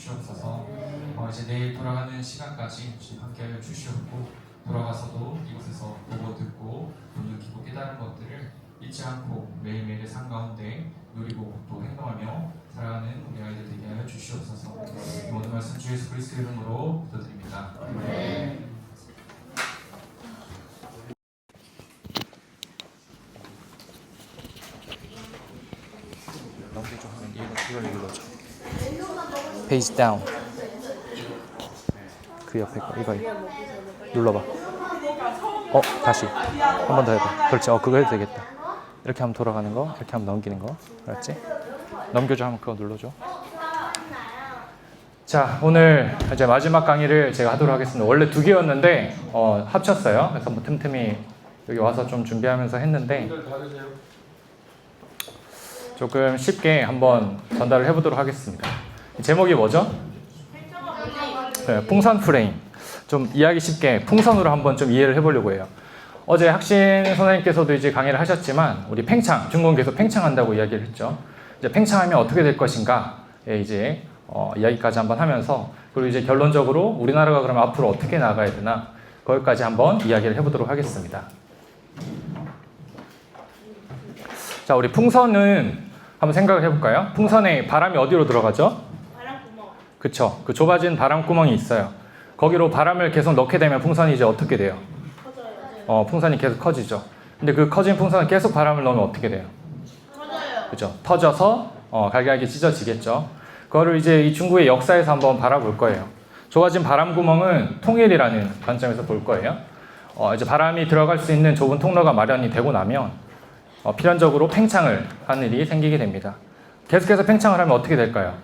주시옵소서. 이제 내일 돌아가는 시간까지 함께하여 주시옵고, 돌아가서도 이곳에서 보고 듣고 또 느끼고 깨달은 것들을 잊지 않고 매일매일의 삶 가운데 누리고 또 행동하며 살아가는 우리 아이들 되게 하여 주시옵소서. 이 모든 말씀 주 예수 그리스도 이름으로 기도드립니다. 넘겨줘 하면 이걸 눌러줘. 페이지 다운. 그 옆에 거 이거 눌러봐. 다시 한 번 더 해봐. 그렇지. 그거 해도 되겠다. 이렇게 하면 돌아가는 거, 이렇게 하면 넘기는 거. 알았지? 넘겨줘 하면 그거 눌러줘. 자, 오늘 이제 마지막 강의를 제가 하도록 하겠습니다. 원래 2개였는데 합쳤어요. 그래서 뭐 틈틈이 여기 와서 좀 준비하면서 했는데 조금 쉽게 한번 전달을 해보도록 하겠습니다. 제목이 뭐죠? 네, 풍선 프레임. 좀 이해하기 쉽게 풍선으로 한번 좀 이해를 해보려고 해요. 어제 학신 선생님께서도 이제 강의를 하셨지만 우리 팽창, 중국은 계속 팽창한다고 이야기를 했죠. 이제 팽창하면 어떻게 될 것인가 이제 이야기까지 한번 하면서, 그리고 이제 결론적으로 우리나라가 그러면 앞으로 어떻게 나가야 되나 거기까지 한번 이야기를 해보도록 하겠습니다. 자, 우리 풍선은 한번 생각을 해볼까요? 풍선에 바람이 어디로 들어가죠? 바람구멍. 그쵸. 그 좁아진 바람구멍이 있어요. 거기로 바람을 계속 넣게 되면 풍선이 이제 어떻게 돼요? 커져요. 풍선이 계속 커지죠. 근데 그 커진 풍선을 계속 바람을 넣으면 어떻게 돼요? 커져요. 그죠. 터져서 갈갈하게 찢어지겠죠. 그거를 이제 이 중국의 역사에서 한번 바라볼 거예요. 좁아진 바람구멍은 통일이라는 관점에서 볼 거예요. 이제 바람이 들어갈 수 있는 좁은 통로가 마련이 되고 나면 필연적으로 팽창을 하는 일이 생기게 됩니다. 계속해서 팽창을 하면 어떻게 될까요?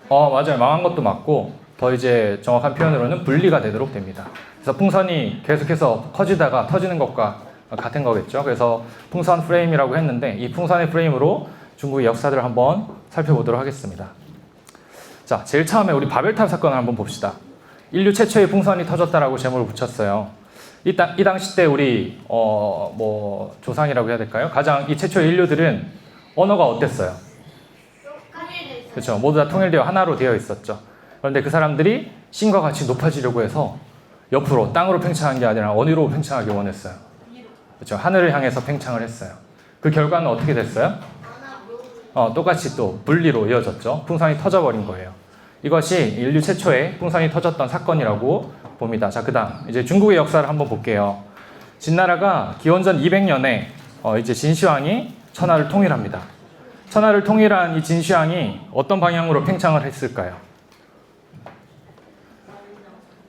맞아요. 망한 것도 맞고, 더 이제 정확한 표현으로는 분리가 되도록 됩니다. 그래서 풍선이 계속해서 커지다가 터지는 것과 같은 거겠죠. 그래서 풍선 프레임이라고 했는데, 이 풍선의 프레임으로 중국의 역사들을 한번 살펴보도록 하겠습니다. 자, 제일 처음에 우리 바벨탑 사건을 한번 봅시다. 인류 최초의 풍선이 터졌다라고 제목을 붙였어요. 이 당시 때 우리 조상이라고 해야 될까요? 가장 이 최초의 인류들은 언어가 어땠어요? 그렇죠. 모두 다 통일되어 하나로 되어 있었죠. 그런데 그 사람들이 신과 같이 높아지려고 해서 옆으로 땅으로 팽창한 게 아니라 어디로 팽창하기 원했어요? 그렇죠. 하늘을 향해서 팽창을 했어요. 그 결과는 어떻게 됐어요? 똑같이 또 분리로 이어졌죠. 풍선이 터져버린 거예요. 이것이 인류 최초의 풍선이 터졌던 사건이라고 봅니다. 자, 그 다음 이제 중국의 역사를 한번 볼게요. 진나라가 기원전 200년에 이제 진시황이 천하를 통일합니다. 천하를 통일한 이 진시황이 어떤 방향으로 팽창을 했을까요?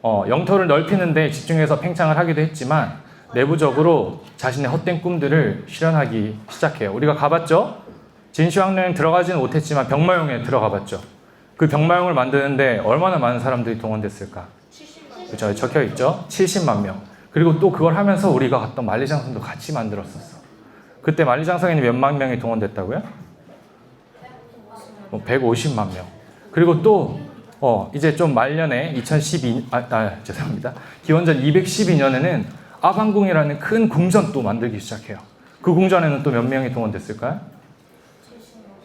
영토를 넓히는 데 집중해서 팽창을 하기도 했지만 내부적으로 자신의 헛된 꿈들을 실현하기 시작해요. 우리가 가봤죠? 진시황릉 들어가지는 못했지만 병마용에 들어가 봤죠. 그 병마용을 만드는데 얼마나 많은 사람들이 동원됐을까? 70만. 그렇죠. 적혀 있죠. 70만 명. 그리고 또 그걸 하면서 우리가 갔던 만리장성도 같이 만들었었어. 그때 만리장성에는 몇만 명이 동원됐다고요? 150만 명. 그리고 또 이제 좀 말년에 죄송합니다. 기원전 212년에는 아방궁이라는 큰 궁전 또 만들기 시작해요. 그 궁전에는 또 몇 명이 동원됐을까요?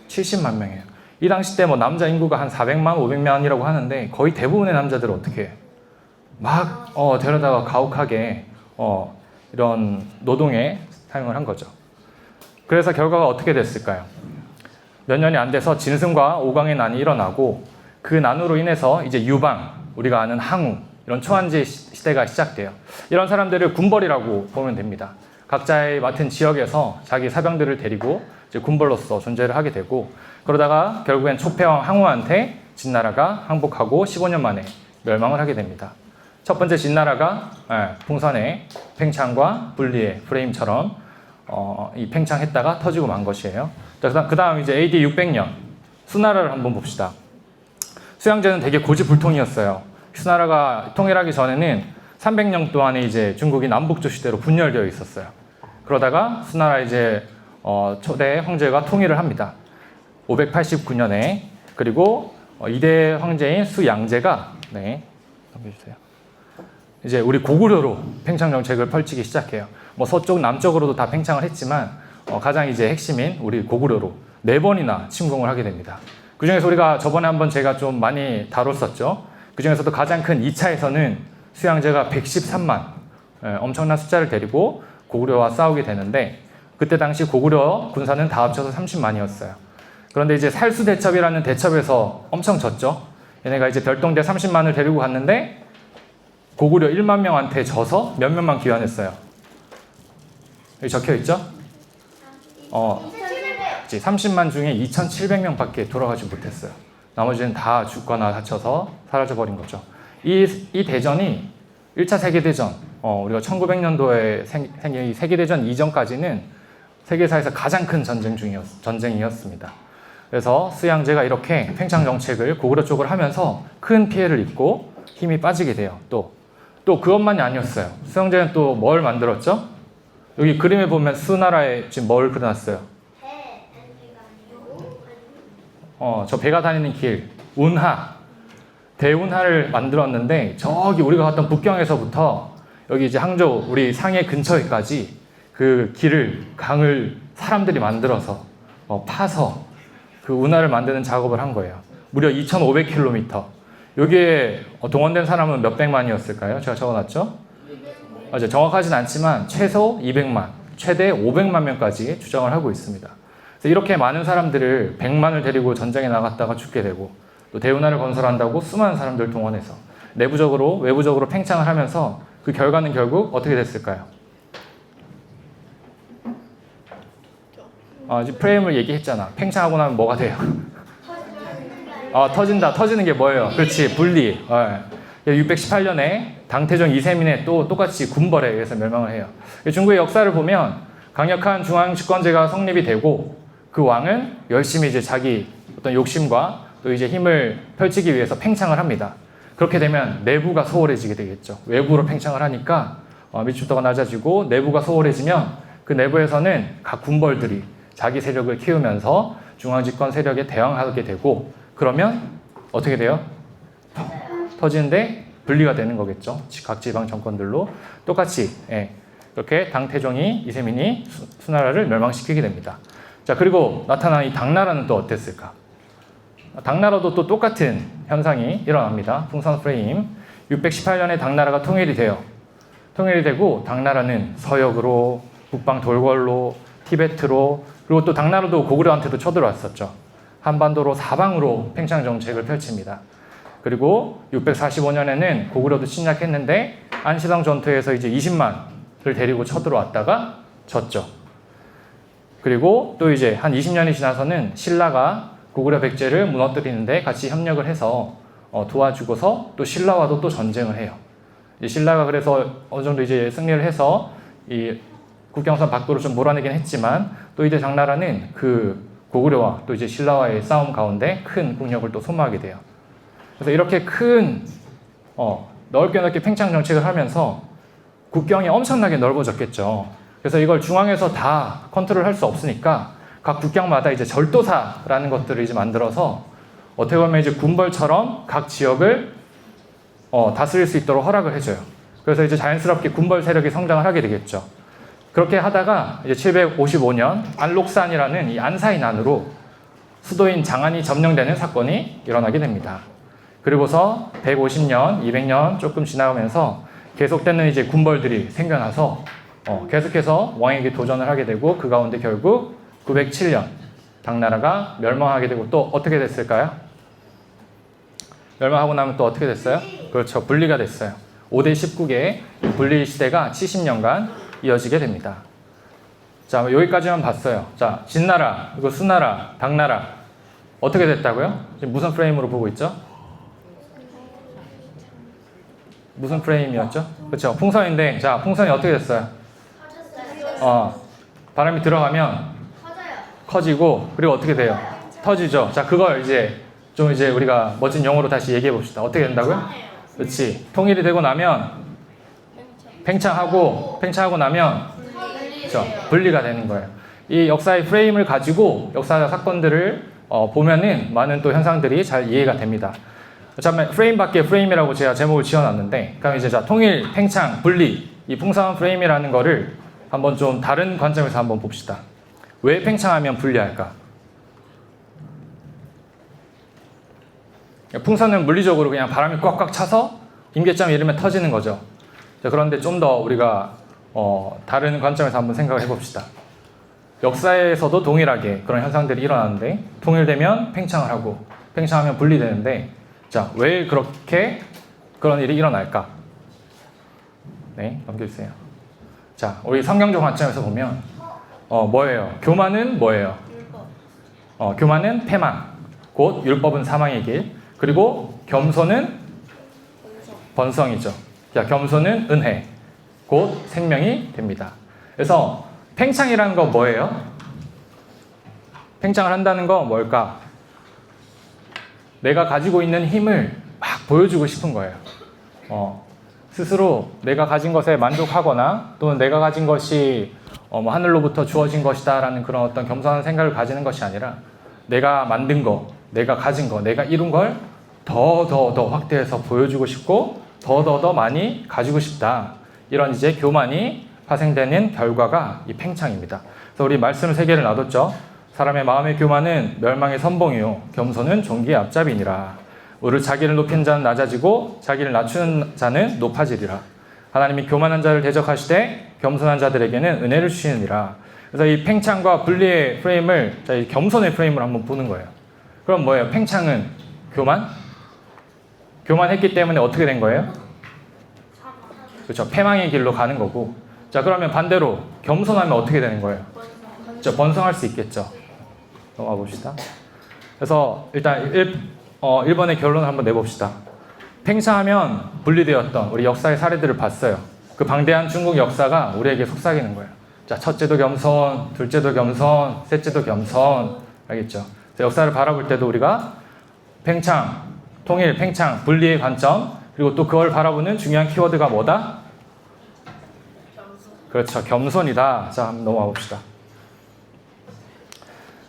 70만 명이에요. 이 당시 때 남자 인구가 한 400만, 500만이라고 하는데 거의 대부분의 남자들은 어떻게 해요? 막 데려다가 가혹하게 이런 노동에 사용을 한 거죠. 그래서 결과가 어떻게 됐을까요? 몇 년이 안 돼서 진승과 오강의 난이 일어나고, 그 난으로 인해서 이제 유방, 우리가 아는 항우, 이런 초한지 시대가 시작돼요. 이런 사람들을 군벌이라고 보면 됩니다. 각자의 맡은 지역에서 자기 사병들을 데리고 이제 군벌로서 존재를 하게 되고, 그러다가 결국엔 초패왕 항우한테 진나라가 항복하고 15년 만에 멸망을 하게 됩니다. 첫 번째 진나라가 풍선의 팽창과 분리의 프레임처럼 이 팽창했다가 터지고 만 것이에요. 그 다음 이제 AD 600년 수나라를 한번 봅시다. 수양제는 되게 고집불통이었어요. 수나라가 통일하기 전에는 300년 동안에 이제 중국이 남북조 시대로 분열되어 있었어요. 그러다가 수나라 이제 초대 황제가 통일을 합니다. 589년에. 그리고 2대 황제인 수양제가 넘겨주세요. 이제 우리 고구려로 팽창 정책을 펼치기 시작해요. 서쪽 남쪽으로도 다 팽창을 했지만 가장 이제 핵심인 우리 고구려로 4번이나 침공을 하게 됩니다. 그 중에서 우리가 저번에 한번 제가 좀 많이 다뤘었죠. 그 중에서도 가장 큰 2차에서는 수양제가 113만, 엄청난 숫자를 데리고 고구려와 싸우게 되는데, 그때 당시 고구려 군사는 다 합쳐서 30만이었어요. 그런데 이제 살수대첩이라는 대첩에서 엄청 졌죠. 얘네가 이제 별동대 30만을 데리고 갔는데 고구려 1만 명한테 져서 몇 명만 귀환했어요. 여기 적혀 있죠? 30만 중에 2,700명밖에 돌아가지 못했어요. 나머지는 다 죽거나 다쳐서 사라져버린 거죠. 이 대전이 1차 세계대전, 우리가 1900년도에 생긴 세계대전 이전까지는 세계사에서 가장 큰 전쟁이었습니다. 그래서 수양제가 이렇게 팽창 정책을 고구려 쪽을 하면서 큰 피해를 입고 힘이 빠지게 돼요. 또 그것만이 아니었어요. 수양제는 또 뭘 만들었죠? 여기 그림에 보면 수나라에 지금 뭘 그려놨어요? 저 배가 다니는 길, 운하, 대운하를 만들었는데 저기 우리가 갔던 북경에서부터 여기 이제 항저우 우리 상해 근처에까지 그 강을 사람들이 만들어서 파서 그 운하를 만드는 작업을 한 거예요. 무려 2,500km. 여기에 동원된 사람은 몇 백만이었을까요? 제가 적어놨죠? 맞아요. 정확하진 않지만 최소 200만, 최대 500만 명까지 추정을 하고 있습니다. 그래서 이렇게 많은 사람들을 100만을 데리고 전쟁에 나갔다가 죽게 되고 또 대운하를 건설한다고 수많은 사람들 동원해서 내부적으로 외부적으로 팽창을 하면서 그 결과는 결국 어떻게 됐을까요? 지금 프레임을 얘기했잖아. 팽창하고 나면 뭐가 돼요? 터진다. 터지는 게 뭐예요? 그렇지, 분리. 618년에 당태종 이세민의 또 똑같이 군벌에 의해서 멸망을 해요. 중국의 역사를 보면 강력한 중앙 집권제가 성립이 되고 그 왕은 열심히 이제 자기 어떤 욕심과 또 이제 힘을 펼치기 위해서 팽창을 합니다. 그렇게 되면 내부가 소홀해지게 되겠죠. 외부로 팽창을 하니까 밀집도가 낮아지고 내부가 소홀해지면 그 내부에서는 각 군벌들이 자기 세력을 키우면서 중앙집권 세력에 대항하게 되고 그러면 어떻게 돼요? 터지는데 분리가 되는 거겠죠. 각 지방 정권들로 똑같이 그렇게 당태종이 이세민이 수나라를 멸망시키게 됩니다. 자, 그리고 나타난 이 당나라는 또 어땠을까? 당나라도 또 똑같은 현상이 일어납니다. 풍선 프레임. 618년에 당나라가 통일이 돼요. 통일이 되고 당나라는 서역으로, 북방 돌궐로, 티베트로, 그리고 또 당나라도 고구려한테도 쳐들어왔었죠. 한반도로 사방으로 팽창 정책을 펼칩니다. 그리고 645년에는 고구려도 침략했는데 안시당 전투에서 이제 20만을 데리고 쳐들어왔다가 졌죠. 그리고 또 이제 한 20년이 지나서는 신라가 고구려 백제를 무너뜨리는데 같이 협력을 해서 도와주고서 또 신라와도 또 전쟁을 해요. 신라가 그래서 어느 정도 이제 승리를 해서 이 국경선 밖으로 좀 몰아내긴 했지만 또 이제 당나라는 그 고구려와 또 이제 신라와의 싸움 가운데 큰 국력을 또 소모하게 돼요. 그래서 이렇게 큰 넓게 팽창 정책을 하면서 국경이 엄청나게 넓어졌겠죠. 그래서 이걸 중앙에서 다 컨트롤할 수 없으니까 각 국경마다 이제 절도사라는 것들을 이제 만들어서 어떻게 보면 이제 군벌처럼 각 지역을 다스릴 수 있도록 허락을 해줘요. 그래서 이제 자연스럽게 군벌 세력이 성장을 하게 되겠죠. 그렇게 하다가 이제 755년 안록산이라는 이 안사인 안으로 수도인 장안이 점령되는 사건이 일어나게 됩니다. 그리고서 150년, 200년 조금 지나가면서 계속되는 이제 군벌들이 생겨나서 계속해서 왕에게 도전을 하게 되고 그 가운데 결국 907년 당나라가 멸망하게 되고 또 어떻게 됐을까요? 멸망하고 나면 또 어떻게 됐어요? 그렇죠. 분리가 됐어요. 5대 19개 분리 시대가 70년간 이어지게 됩니다. 자, 여기까지만 봤어요. 자, 진나라, 그리고 수나라, 당나라 어떻게 됐다고요? 지금 무슨 프레임으로 보고 있죠? 무슨 프레임이었죠? 그렇죠. 풍선인데, 자, 풍선이 어떻게 됐어요? 바람이 들어가면 커지고, 그리고 어떻게 돼요? 터지죠. 자, 그걸 이제 좀 이제 우리가 멋진 용어로 다시 얘기해 봅시다. 어떻게 된다고요? 그렇지. 통일이 되고 나면 팽창하고 나면 그렇죠. 분리가 되는 거예요. 이 역사의 프레임을 가지고 역사적 사건들을 보면은 많은 또 현상들이 잘 이해가 됩니다. 자, 프레임 밖에 프레임이라고 제가 제목을 지어놨는데, 그럼 이제 자, 통일, 팽창, 분리, 이 풍성한 프레임이라는 거를 한번 좀 다른 관점에서 한번 봅시다. 왜 팽창하면 분리할까? 풍선은 물리적으로 그냥 바람이 꽉꽉 차서 임계점이 이르면 터지는 거죠. 자, 그런데 좀 더 우리가 다른 관점에서 한번 생각을 해봅시다. 역사에서도 동일하게 그런 현상들이 일어나는데 통일되면 팽창을 하고 팽창하면 분리되는데 자, 왜 그렇게 그런 일이 일어날까? 네, 넘겨주세요. 자, 우리 성경적 관점에서 보면 뭐예요? 교만은 뭐예요? 율법. 교만은 패망, 곧 율법은 사망의 길. 그리고 겸손은 번성이죠. 자, 겸손은 은혜, 곧 생명이 됩니다. 그래서 팽창이라는 건 뭐예요? 팽창을 한다는 건 뭘까? 내가 가지고 있는 힘을 막 보여주고 싶은 거예요. 스스로 내가 가진 것에 만족하거나 또는 내가 가진 것이 뭐 하늘로부터 주어진 것이다 라는 그런 어떤 겸손한 생각을 가지는 것이 아니라 내가 만든 거, 내가 가진 거, 내가 이룬 걸 더 확대해서 보여주고 싶고 더 많이 가지고 싶다. 이런 이제 교만이 파생되는 결과가 이 팽창입니다. 그래서 우리 말씀 세 개를 놔뒀죠. 사람의 마음의 교만은 멸망의 선봉이요 겸손은 존귀의 앞잡이니라. 오늘 자기를 높인 자는 낮아지고 자기를 낮추는 자는 높아지리라. 하나님이 교만한 자를 대적하시되 겸손한 자들에게는 은혜를 주시느니라. 그래서 이 팽창과 분리의 프레임을 이 겸손의 프레임을 한번 보는 거예요. 그럼 뭐예요? 팽창은 교만? 교만했기 때문에 어떻게 된 거예요? 그렇죠. 패망의 길로 가는 거고. 자, 그러면 반대로 겸손하면 어떻게 되는 거예요? 그렇죠. 번성할 수 있겠죠. 넘어가 봅시다. 그래서 일단 1번의 결론을 한번 내봅시다. 팽창하면 분리되었던 우리 역사의 사례들을 봤어요. 그 방대한 중국 역사가 우리에게 속삭이는 거예요. 자, 첫째도 겸손, 둘째도 겸손, 셋째도 겸손. 알겠죠? 역사를 바라볼 때도 우리가 팽창, 통일, 팽창, 분리의 관점, 그리고 또 그걸 바라보는 중요한 키워드가 뭐다? 그렇죠. 겸손이다. 자, 한번 넘어가 봅시다.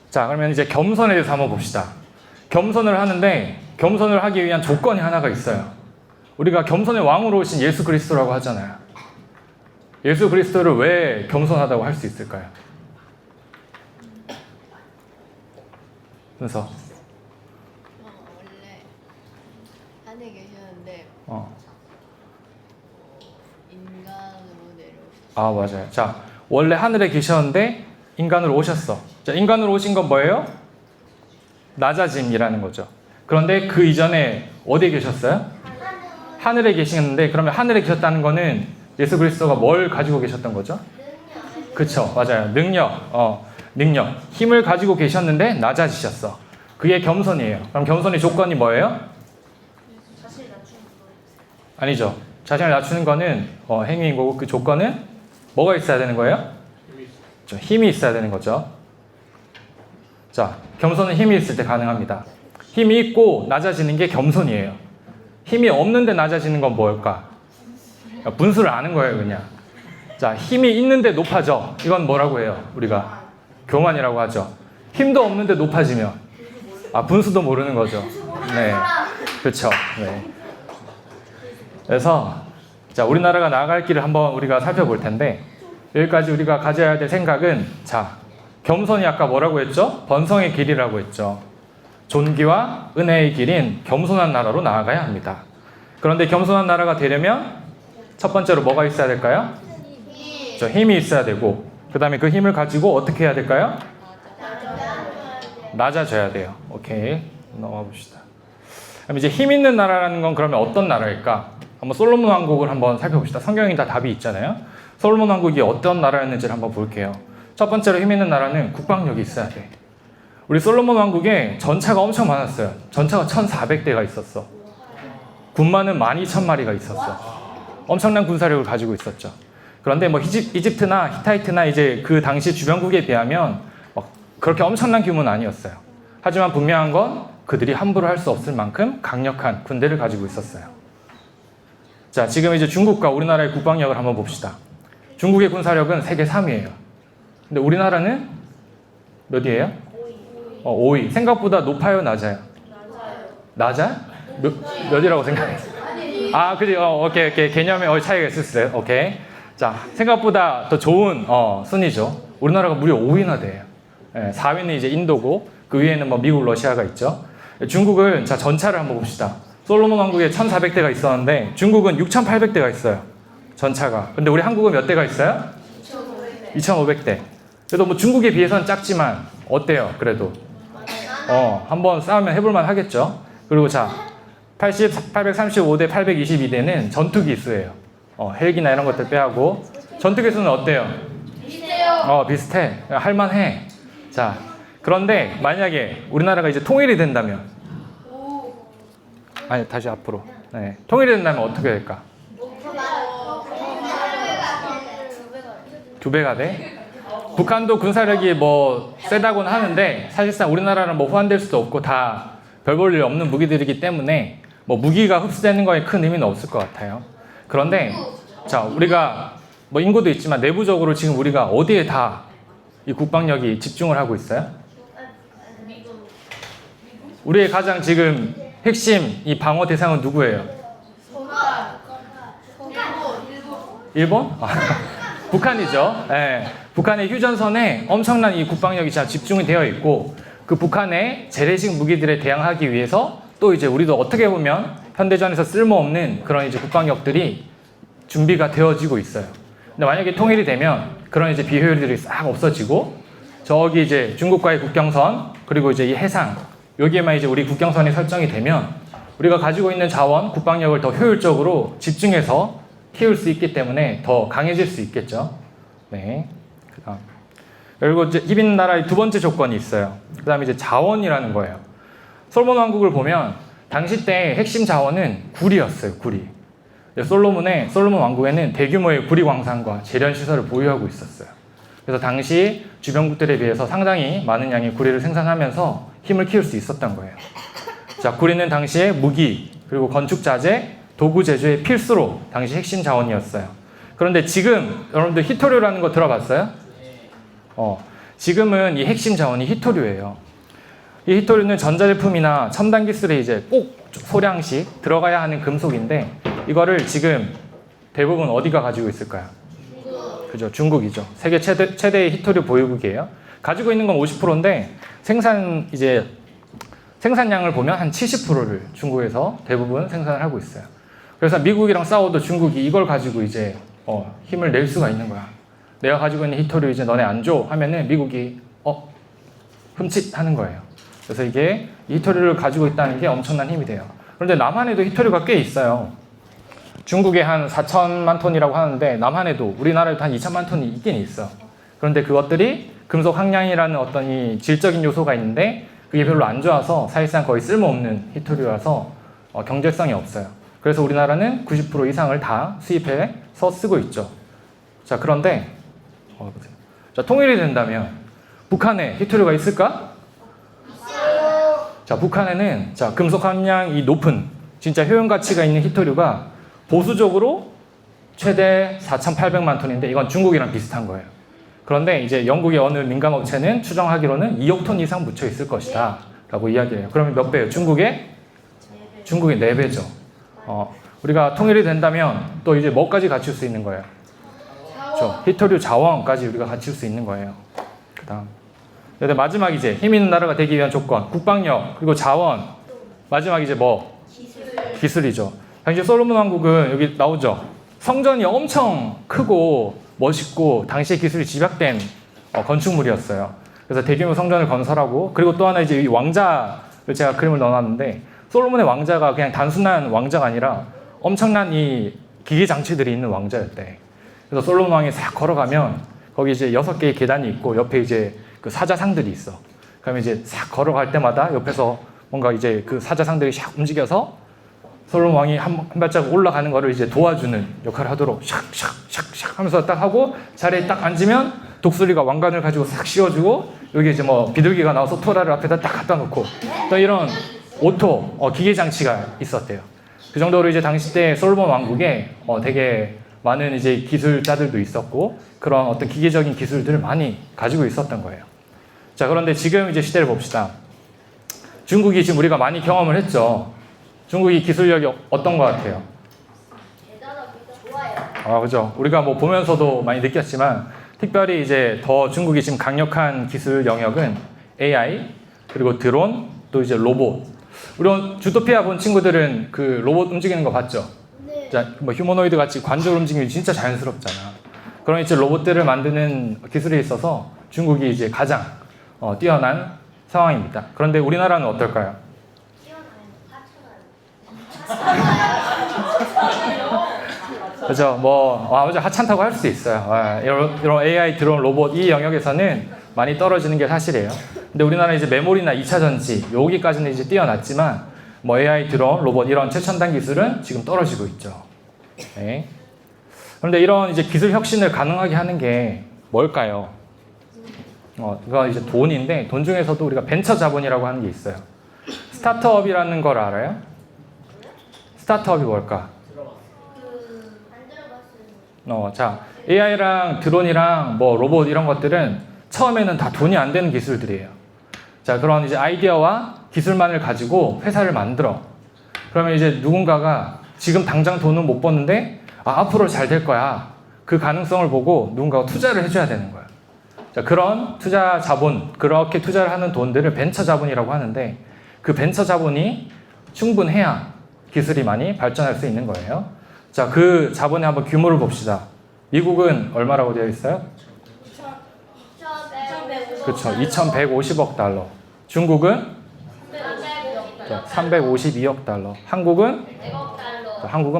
자, 그러면 이제 겸손에 대해서 한번 봅시다. 겸손을 하는데 겸손을 하기 위한 조건이 하나가 있어요. 우리가 겸손의 왕으로 오신 예수 그리스도라고 하잖아요. 예수 그리스도를 왜 겸손하다고 할 수 있을까요? 순서. 원래 하늘에 계셨는데 인간으로 내려오셨어요. 아, 맞아요. 자, 원래 하늘에 계셨는데 인간으로 오셨어. 자, 인간으로 오신 건 뭐예요? 낮아짐이라는 거죠. 그런데 그 이전에 어디에 계셨어요? 하늘에 계시는데 그러면 하늘에 계셨다는 거는 예수 그리스도가 뭘 가지고 계셨던 거죠? 그쵸, 맞아요. 능력. 힘을 가지고 계셨는데 낮아지셨어. 그게 겸손이에요. 그럼 겸손의 조건이 뭐예요? 자신을 낮추는 거. 아니죠. 자신을 낮추는 거는 행위인 거고 그 조건은 뭐가 있어야 되는 거예요? 힘이 있어야 되는 거죠. 자, 겸손은 힘이 있을 때 가능합니다. 힘이 있고 낮아지는 게 겸손이에요. 힘이 없는데 낮아지는 건 뭘까? 분수를 아는 거예요, 그냥. 자, 힘이 있는데 높아져. 이건 뭐라고 해요? 우리가 교만이라고 하죠. 힘도 없는데 높아지면 분수도 모르는 거죠. 네, 그렇죠. 네. 그래서 자, 우리나라가 나아갈 길을 한번 우리가 살펴볼 텐데 여기까지 우리가 가져야 될 생각은 자, 겸손이 아까 뭐라고 했죠? 번성의 길이라고 했죠. 존귀와 은혜의 길인 겸손한 나라로 나아가야 합니다. 그런데 겸손한 나라가 되려면 첫 번째로 뭐가 있어야 될까요? 힘이 있어야 되고 그 다음에 그 힘을 가지고 어떻게 해야 될까요? 낮아져야 돼요. 오케이, 넘어가 봅시다. 그럼 이제 힘 있는 나라라는 건 그러면 어떤 나라일까? 한번 솔로몬 왕국을 한번 살펴봅시다. 성경에 다 답이 있잖아요. 솔로몬 왕국이 어떤 나라였는지를 한번 볼게요. 첫 번째로 힘 있는 나라는 국방력이 있어야 돼. 우리 솔로몬 왕국에 전차가 엄청 많았어요. 전차가 1,400대가 있었어. 군마는 12,000마리가 있었어. 엄청난 군사력을 가지고 있었죠. 그런데 뭐 이집트나 히타이트나 이제 그 당시 주변국에 비하면 막 그렇게 엄청난 규모는 아니었어요. 하지만 분명한 건 그들이 함부로 할 수 없을 만큼 강력한 군대를 가지고 있었어요. 자, 지금 이제 중국과 우리나라의 국방력을 한번 봅시다. 중국의 군사력은 세계 3위예요. 근데 우리나라는 몇이에요? 5위. 생각보다 높아요, 낮아요? 낮아요? 몇이라고 생각했어요? 그지? 오케이. 개념에 차이가 있었어요. 오케이. 자, 생각보다 더 좋은 순위죠. 우리나라가 무려 5위나 돼요. 4위는 이제 인도고 그 위에는 뭐 미국, 러시아가 있죠. 중국은 자 전차를 한번 봅시다. 솔로몬 왕국에 1,400대가 있었는데 중국은 6,800대가 있어요. 전차가. 근데 우리 한국은 몇 대가 있어요? 2,500대. 그래도 뭐 중국에 비해서는 작지만 어때요? 그래도 한번 싸우면 해볼만 하겠죠. 그리고 자 835대 822대는 전투 기수예요. 헬기나 이런 것들 빼하고 전투 기수는 어때요? 비슷해. 할만해. 자 그런데 만약에 우리나라가 이제 통일이 된다면 아니 다시 앞으로 네. 통일이 된다면 어떻게 될까? 2배가 돼? 북한도 군사력이 뭐 세다고는 하는데 사실상 우리나라는 뭐 호환될 수도 없고 다 별 볼 일 없는 무기들이기 때문에 뭐 무기가 흡수되는 거에 큰 의미는 없을 것 같아요. 그런데 자 우리가 뭐 인구도 있지만 내부적으로 지금 우리가 어디에 다 이 국방력이 집중을 하고 있어요? 우리의 가장 지금 핵심 이 방어 대상은 누구예요? 일본? 북한이죠. 네. 북한의 휴전선에 엄청난 이 국방력이 집중이 되어 있고 그 북한의 재래식 무기들에 대항하기 위해서 또 이제 우리도 어떻게 보면 현대전에서 쓸모없는 그런 이제 국방력들이 준비가 되어지고 있어요. 근데 만약에 통일이 되면 그런 이제 비효율들이 싹 없어지고 저기 이제 중국과의 국경선 그리고 이제 이 해상 여기에만 이제 우리 국경선이 설정이 되면 우리가 가지고 있는 자원, 국방력을 더 효율적으로 집중해서 키울 수 있기 때문에 더 강해질 수 있겠죠. 네. 그다음. 그리고 이제 이빈 나라의 두 번째 조건이 있어요. 그다음에 이제 자원이라는 거예요. 솔로몬 왕국을 보면 당시 때 핵심 자원은 구리였어요. 구리. 솔로몬 왕국에는 대규모의 구리 광산과 재련 시설을 보유하고 있었어요. 그래서 당시 주변국들에 비해서 상당히 많은 양의 구리를 생산하면서 힘을 키울 수 있었던 거예요. 자, 구리는 당시에 무기 그리고 건축 자재, 도구 제조의 필수로 당시 핵심 자원이었어요. 그런데 지금 여러분들 희토류라는 거 들어봤어요? 지금은 이 핵심 자원이 희토류예요. 이 희토류는 전자제품이나 첨단 기술에 이제 꼭 소량씩 들어가야 하는 금속인데 이거를 지금 대부분 어디가 가지고 있을까요? 그죠, 중국이죠. 세계 최대의 희토류 보유국이에요. 가지고 있는 건 50%인데 생산량을 보면 한 70%를 중국에서 대부분 생산을 하고 있어요. 그래서 미국이랑 싸워도 중국이 이걸 가지고 이제 힘을 낼 수가 있는 거야. 내가 가지고 있는 희토류 이제 너네 안 줘 하면은 미국이 흠칫 하는 거예요. 그래서 이게 희토류를 가지고 있다는 게 엄청난 힘이 돼요. 그런데 남한에도 희토류가 꽤 있어요. 중국에 한 4천만 톤이라고 하는데 남한에도 우리나라에도 한 2천만 톤이 있긴 있어. 그런데 그것들이 금속 항량이라는 어떤 이 질적인 요소가 있는데 그게 별로 안 좋아서 사실상 거의 쓸모없는 희토류라서 경제성이 없어요. 그래서 우리나라는 90% 이상을 다 수입해서 쓰고 있죠. 자, 그런데 자, 통일이 된다면 북한에 희토류가 있을까? 자, 북한에는 자, 금속 함량이 높은 진짜 효용 가치가 있는 희토류가 보수적으로 최대 4,800만 톤인데 이건 중국이랑 비슷한 거예요. 그런데 이제 영국의 어느 민간 업체는 추정하기로는 2억 톤 이상 묻혀 있을 것이다 라고 이야기해요. 그러면 몇 배예요? 중국의 4배죠. 우리가 통일이 된다면 또 이제 뭐까지 갖출 수 있는 거예요? 그렇죠. 희토류 자원까지 우리가 갖출 수 있는 거예요. 그다음 마지막 이제 힘 있는 나라가 되기 위한 조건, 국방력 그리고 자원. 마지막 이제 뭐? 기술이죠. 당시 솔로몬 왕국은 여기 나오죠. 성전이 엄청 크고 멋있고 당시의 기술이 집약된 건축물이었어요. 그래서 대규모 성전을 건설하고 그리고 또 하나 이제 이 왕자를 제가 그림을 넣어놨는데 솔로몬의 왕자가 그냥 단순한 왕자가 아니라 엄청난 이 기계 장치들이 있는 왕자였대. 그래서 솔로몬 왕이 싹 걸어가면 거기 이제 6개의 계단이 있고 옆에 이제 그 사자상들이 있어. 그러면 이제 싹 걸어갈 때마다 옆에서 뭔가 이제 그 사자상들이 샥 움직여서 솔로몬 왕이 한 발자국 올라가는 거를 이제 도와주는 역할을 하도록 샥샥샥샥 하면서 딱 하고 자리에 딱 앉으면 독수리가 왕관을 가지고 싹 씌워주고 여기 이제 뭐 비둘기가 나와서 토라를 앞에다 딱 갖다 놓고 또 이런 오토 기계 장치가 있었대요. 그 정도로 이제 당시 때 솔로몬 왕국에 되게 많은 이제 기술자들도 있었고 그런 어떤 기계적인 기술들을 많이 가지고 있었던 거예요. 자, 그런데 지금 이제 시대를 봅시다. 중국이 지금 우리가 많이 경험을 했죠. 중국이 기술력이 어떤 것 같아요? 좋아요. 그죠. 우리가 뭐 보면서도 많이 느꼈지만 특별히 이제 더 중국이 지금 강력한 기술 영역은 AI 그리고 드론 또 이제 로봇 우리 주토피아 본 친구들은 그 로봇 움직이는 거 봤죠? 네. 자, 뭐 휴머노이드 같이 관절 움직임이 진짜 자연스럽잖아. 그런 이제 로봇들을 만드는 기술에 있어서 중국이 이제 가장 뛰어난 상황입니다. 그런데 우리나라는 어떨까요? 그죠? 맞아. 하찮다고 할 수 있어요. 이런 AI 드론 로봇 이 영역에서는 많이 떨어지는 게 사실이에요. 근데 우리나라 이제 메모리나 2차 전지 여기까지는 이제 뛰어났지만 뭐 AI 드론 로봇 이런 최첨단 기술은 지금 떨어지고 있죠. 네. 그런데 이런 이제 기술 혁신을 가능하게 하는 게 뭘까요? 이거 이제 돈인데 돈 중에서도 우리가 벤처 자본이라고 하는 게 있어요. 스타트업이라는 걸 알아요? 스타트업이 뭘까? 안 들어봤어요. 자, AI랑 드론이랑 뭐 로봇 이런 것들은 처음에는 다 돈이 안 되는 기술들이에요. 자, 그런 이제 아이디어와 기술만을 가지고 회사를 만들어. 그러면 이제 누군가가 지금 당장 돈은 못 버는데 앞으로 잘 될 거야. 그 가능성을 보고 누군가가 투자를 해줘야 되는 거야. 자, 그런 투자 자본, 그렇게 투자를 하는 돈들을 벤처 자본이라고 하는데 그 벤처 자본이 충분해야 기술이 많이 발전할 수 있는 거예요. 자, 그 자본의 한번 규모를 봅시다. 미국은 얼마라고 되어 있어요? 그렇죠. 2,150억 달러. 중국은 352억 달러. 한국은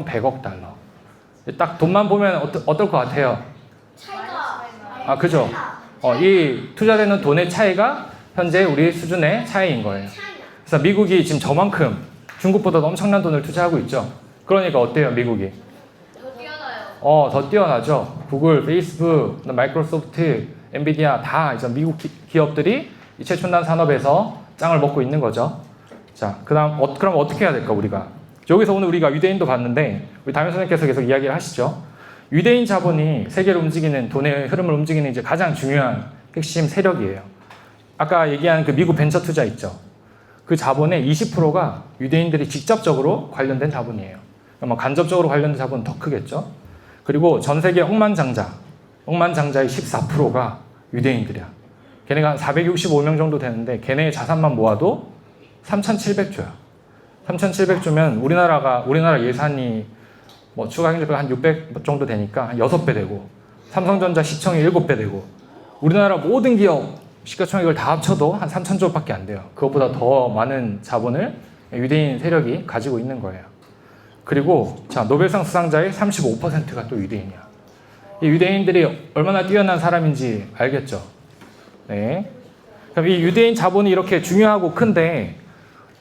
100억 달러. 딱 돈만 보면 어떨 것 같아요? 차이가 그죠. 이 투자되는 돈의 차이가 현재 우리 수준의 차이인 거예요. 그래서 미국이 지금 저만큼 중국보다 엄청난 돈을 투자하고 있죠. 그러니까 어때요, 미국이? 더 뛰어나죠. 구글, 페이스북, 마이크로소프트, 엔비디아 다 이제 미국 기업들이 이 최첨단 산업에서 짱을 먹고 있는 거죠. 자, 그럼 어떻게 해야 될까 우리가? 여기서 오늘 우리가 유대인도 봤는데 우리 담임 선생님께서 계속 이야기를 하시죠. 유대인 자본이 세계를 움직이는 돈의 흐름을 움직이는 이제 가장 중요한 핵심 세력이에요. 아까 얘기한 그 미국 벤처 투자 있죠. 그 자본의 20%가 유대인들이 직접적으로 관련된 자본이에요. 뭐 간접적으로 관련된 자본은 더 크겠죠. 그리고 전 세계 억만장자의 14%가 유대인들이야. 걔네가 한 465명 정도 되는데 걔네의 자산만 모아도 3,700조야. 3,700조면 우리나라 예산이 뭐 추가 경제비가 한 600 정도 되니까 한 6배 되고 삼성전자 시총이 7배 되고 우리나라 모든 기업 시가총액을 다 합쳐도 한 3,000조밖에 안 돼요. 그것보다 더 많은 자본을 유대인 세력이 가지고 있는 거예요. 그리고 자, 노벨상 수상자의 35%가 또 유대인이야. 이 유대인들이 얼마나 뛰어난 사람인지 알겠죠? 네. 그럼 이 유대인 자본이 이렇게 중요하고 큰데,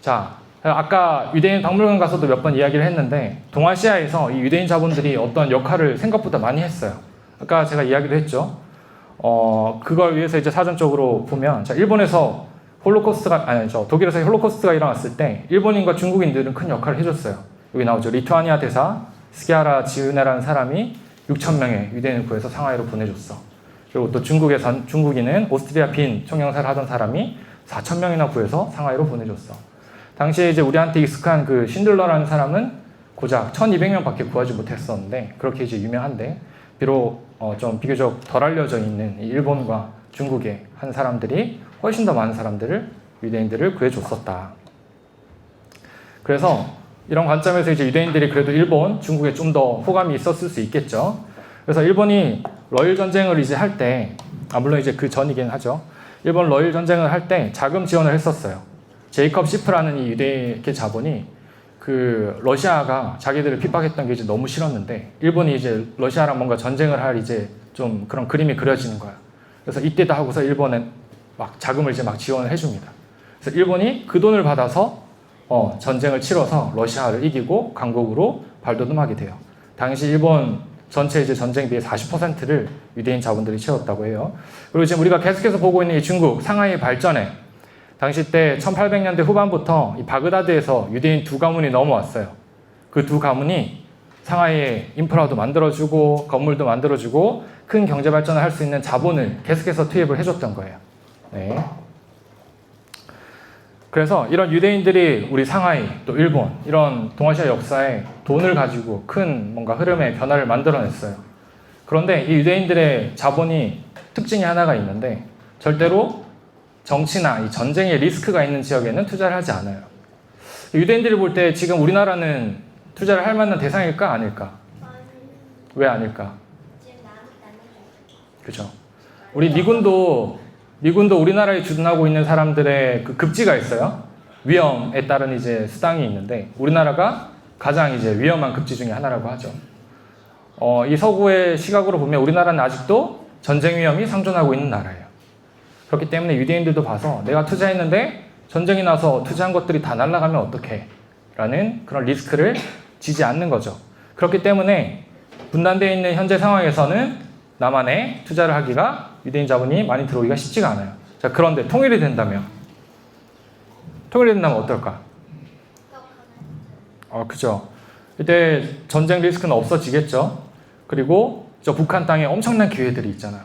자, 아까 유대인 박물관 가서도 몇 번 이야기를 했는데, 동아시아에서 이 유대인 자본들이 어떤 역할을 생각보다 많이 했어요. 아까 제가 이야기도 했죠. 그걸 위해서 이제 사전적으로 보면, 자, 독일에서 홀로코스트가 일어났을 때, 일본인과 중국인들은 큰 역할을 해줬어요. 여기 나오죠. 리투아니아 대사 스키아라 지우네라는 사람이 6,000명의 유대인을 구해서 상하이로 보내줬어. 그리고 또 중국인은 오스트리아 빈 총영사를 하던 사람이 4,000명이나 구해서 상하이로 보내줬어. 당시에 이제 우리한테 익숙한 그 신들러라는 사람은 고작 1,200명밖에 구하지 못했었는데 그렇게 이제 유명한데 비록 좀 비교적 덜 알려져 있는 일본과 중국의 한 사람들이 훨씬 더 많은 사람들을 유대인들을 구해줬었다. 그래서 이런 관점에서 이제 유대인들이 그래도 일본, 중국에 좀 더 호감이 있었을 수 있겠죠. 그래서 일본이 러일 전쟁을 이제 할 때, 물론 이제 그 전이긴 하죠. 일본 러일 전쟁을 할 때 자금 지원을 했었어요. 제이컵 시프라는 이 유대계 자본이 그 러시아가 자기들을 핍박했던 게 이제 너무 싫었는데 일본이 이제 러시아랑 뭔가 전쟁을 할 이제 좀 그런 그림이 그려지는 거야. 그래서 이때다 하고서 일본은 막 자금을 이제 막 지원을 해줍니다. 그래서 일본이 그 돈을 받아서 전쟁을 치러서 러시아를 이기고 강국으로 발돋움하게 돼요. 당시 일본 전체 이제 전쟁비의 40%를 유대인 자본들이 채웠다고 해요. 그리고 지금 우리가 계속해서 보고 있는 이 중국 상하이 발전에 당시 때 1800년대 후반부터 이 바그다드에서 유대인 두 가문이 넘어왔어요. 그 두 가문이 상하이에 인프라도 만들어주고 건물도 만들어주고 큰 경제 발전을 할 수 있는 자본을 계속해서 투입을 해줬던 거예요. 네. 그래서 이런 유대인들이 우리 상하이 또 일본 이런 동아시아 역사에 돈을 가지고 큰 뭔가 흐름의 변화를 만들어냈어요. 그런데 이 유대인들의 자본이 특징이 하나가 있는데 절대로 정치나 이 전쟁의 리스크가 있는 지역에는 투자를 하지 않아요. 유대인들이 볼 때 지금 우리나라는 투자를 할 만한 대상일까 아닐까? 왜 아닐까? 그죠? 우리 미군도 우리나라에 주둔하고 있는 사람들의 그 급지가 있어요. 위험에 따른 이제 수당이 있는데 우리나라가 가장 이제 위험한 급지 중에 하나라고 하죠. 이 서구의 시각으로 보면 우리나라는 아직도 전쟁 위험이 상존하고 있는 나라예요. 그렇기 때문에 유대인들도 봐서 내가 투자했는데 전쟁이 나서 투자한 것들이 다 날아가면 어떡해? 라는 그런 리스크를 지지 않는 거죠. 그렇기 때문에 분단되어 있는 현재 상황에서는 남한에 투자를 하기가 유대인 자본이 많이 들어오기가 쉽지가 않아요. 자, 그런데 통일이 된다면 어떨까? 그죠. 이때 전쟁 리스크는 없어지겠죠. 그리고 저 북한 땅에 엄청난 기회들이 있잖아요.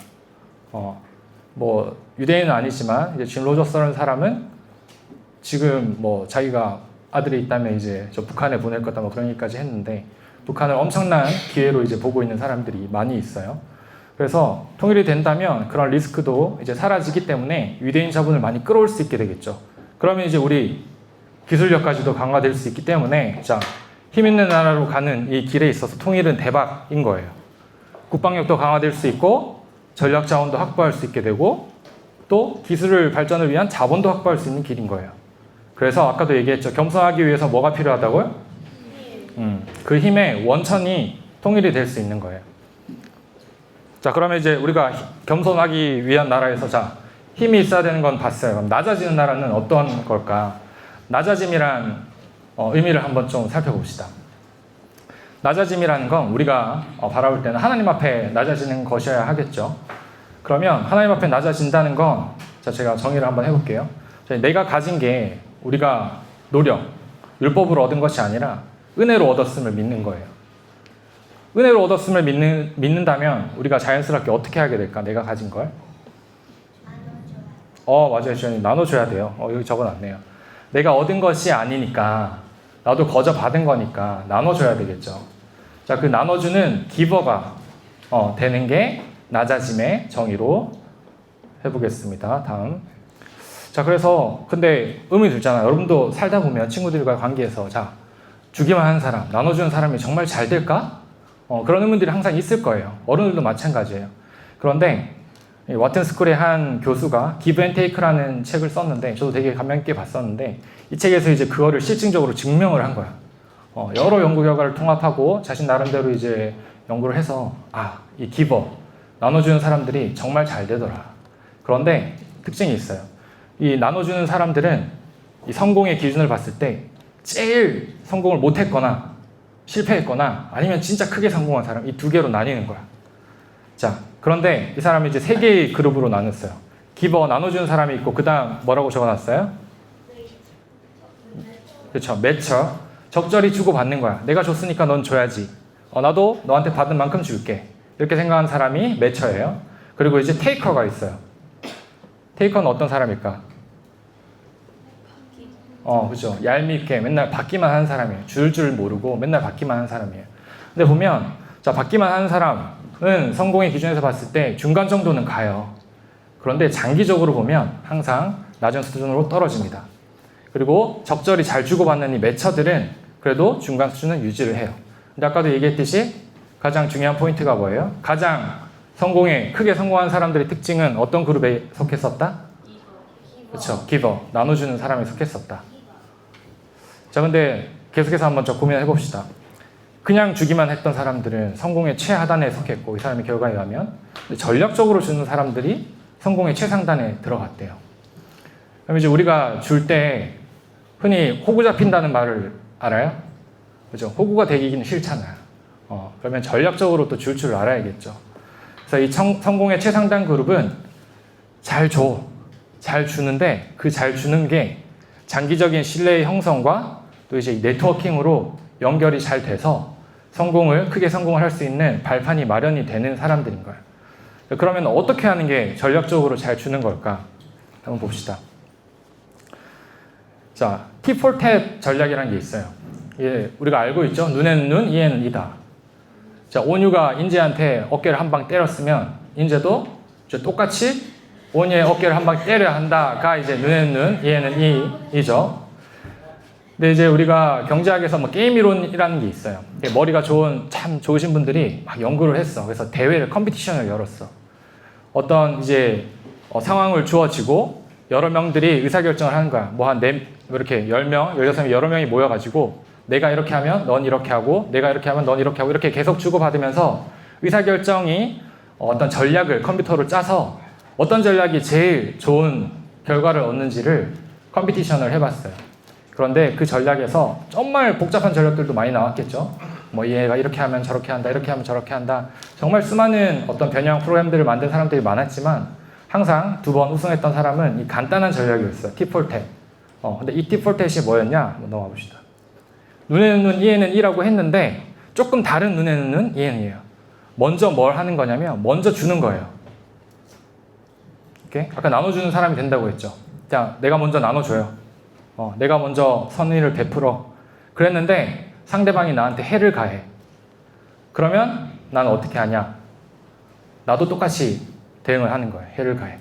뭐 유대인은 아니지만 이제 짐 로저스라는 사람은 지금 뭐 자기가 아들이 있다면 이제 저 북한에 보낼 거다 뭐 그런 얘기까지 했는데 북한을 엄청난 기회로 이제 보고 있는 사람들이 많이 있어요. 그래서 통일이 된다면 그런 리스크도 이제 사라지기 때문에 유대인 자본을 많이 끌어올 수 있게 되겠죠. 그러면 이제 우리 기술력까지도 강화될 수 있기 때문에 자, 힘 있는 나라로 가는 이 길에 있어서 통일은 대박인 거예요. 국방력도 강화될 수 있고 전략 자원도 확보할 수 있게 되고 또 기술 발전을 위한 자본도 확보할 수 있는 길인 거예요. 그래서 아까도 얘기했죠. 겸손하기 위해서 뭐가 필요하다고요? 그 힘의 원천이 통일이 될 수 있는 거예요. 자, 그러면 이제 우리가 겸손하기 위한 나라에서 자, 힘이 있어야 되는 건 봤어요. 그럼 낮아지는 나라는 어떤 걸까? 낮아짐이란 의미를 한번 좀 살펴봅시다. 낮아짐이라는 건 우리가 바라볼 때는 하나님 앞에 낮아지는 것이어야 하겠죠. 그러면 하나님 앞에 낮아진다는 건 자, 제가 정의를 한번 해볼게요. 내가 가진 게 우리가 노력, 율법으로 얻은 것이 아니라 은혜로 얻었음을 믿는 거예요. 은혜로 얻었음을 믿는다면 우리가 자연스럽게 어떻게 하게 될까? 내가 가진 걸? 맞아요. 주연님. 나눠줘야 돼요. 여기 적어놨네요. 내가 얻은 것이 아니니까 나도 거저 받은 거니까 나눠줘야 되겠죠. 자, 그 나눠주는 기버가 되는 게 낮아짐의 정의로 해보겠습니다. 다음. 자, 그래서 근데 의문이 들잖아요. 여러분도 살다 보면 친구들과 관계에서 자, 주기만 하는 사람, 나눠주는 사람이 정말 잘 될까? 그런 의문들이 항상 있을 거예요. 어른들도 마찬가지예요. 그런데 와튼 스쿨의 한 교수가 기브 앤 테이크라는 책을 썼는데 저도 되게 감명 있게 봤었는데 이 책에서 이제 그거를 실증적으로 증명을 한 거야. 여러 연구 결과를 통합하고 자신 나름대로 이제 연구를 해서 이 기버, 나눠주는 사람들이 정말 잘 되더라. 그런데 특징이 있어요. 이 나눠주는 사람들은 이 성공의 기준을 봤을 때 제일 성공을 못했거나 실패했거나 아니면 진짜 크게 성공한 사람 이 두 개로 나뉘는 거야. 자, 그런데 이 사람이 이제 세 개의 그룹으로 나눴어요. 기버, 나눠주는 사람이 있고 그 다음 뭐라고 적어놨어요? 그렇죠. 매처. 적절히 주고받는 거야. 내가 줬으니까 넌 줘야지. 나도 너한테 받은 만큼 줄게. 이렇게 생각하는 사람이 매처예요. 그리고 이제 테이커가 있어요. 테이커는 어떤 사람일까? 그죠. 얄밉게 맨날 받기만 하는 사람이에요. 줄 줄 모르고 맨날 받기만 하는 사람이에요. 근데 보면 자, 받기만 하는 사람은 성공의 기준에서 봤을 때 중간 정도는 가요. 그런데 장기적으로 보면 항상 낮은 수준으로 떨어집니다. 그리고 적절히 잘 주고받는 이 매처들은 그래도 중간 수준은 유지를 해요. 근데 아까도 얘기했듯이 가장 중요한 포인트가 뭐예요? 가장 크게 성공한 사람들의 특징은 어떤 그룹에 속했었다? 그렇죠. 기버, 나눠주는 사람에 속했었다. 자, 근데 계속해서 한번 좀 고민해 봅시다. 그냥 주기만 했던 사람들은 성공의 최하단에 속했고 이 사람의 결과에 의하면 전략적으로 주는 사람들이 성공의 최상단에 들어갔대요. 그럼 이제 우리가 줄 때 흔히 호구 잡힌다는 말을 알아요? 그죠? 호구가 되기는 싫잖아요. 그러면 전략적으로 또 줄 줄 알아야겠죠. 그래서 이 성공의 최상단 그룹은 잘 줘. 잘 주는데 그 잘 주는 게 장기적인 신뢰의 형성과 또 이제 네트워킹으로 연결이 잘 돼서 크게 성공을 할 수 있는 발판이 마련이 되는 사람들인 거예요. 그러면 어떻게 하는 게 전략적으로 잘 주는 걸까? 한번 봅시다. 자, T4TAP 전략이라는 게 있어요. 우리가 알고 있죠? 눈에는 눈, 이에는 이다. 자, 온유가 인재한테 어깨를 한 방 때렸으면 인재도 이제 똑같이 온유의 어깨를 한 방 때려야 한다가 이제 눈에는 눈, 이에는 이죠. 근데 이제 우리가 경제학에서 뭐 게임 이론이라는 게 있어요. 머리가 참 좋으신 분들이 막 연구를 했어. 그래서 대회를, 컴피티션을 열었어. 어떤 이제 상황을 주어지고 여러 명들이 의사결정을 하는 거야. 뭐 한 이렇게 10명, 16명, 여러 명이 모여가지고 내가 이렇게 하면 넌 이렇게 하고 내가 이렇게 하면 넌 이렇게 하고 이렇게 계속 주고받으면서 의사결정이 어떤 전략을 컴퓨터로 짜서 어떤 전략이 제일 좋은 결과를 얻는지를 컴피티션을 해봤어요. 그런데 그 전략에서 정말 복잡한 전략들도 많이 나왔겠죠. 뭐 얘가 이렇게 하면 저렇게 한다, 이렇게 하면 저렇게 한다. 정말 수많은 어떤 변형 프로그램들을 만든 사람들이 많았지만 항상 2번 우승했던 사람은 이 간단한 전략이었어요. T4tet. 근데 이 T4tet이 뭐였냐? 한번 넘어가 봅시다. 눈에는 눈, 이에는 이라고 했는데 조금 다른 눈에는 눈, 이에는 이에요. 먼저 뭘 하는 거냐면 먼저 주는 거예요. 오케이? 아까 나눠주는 사람이 된다고 했죠. 자, 내가 먼저 나눠줘요. 내가 먼저 선의를 베풀어. 그랬는데 상대방이 나한테 해를 가해. 그러면 나는 어떻게 하냐? 나도 똑같이 대응을 하는 거예요. 해를 가해.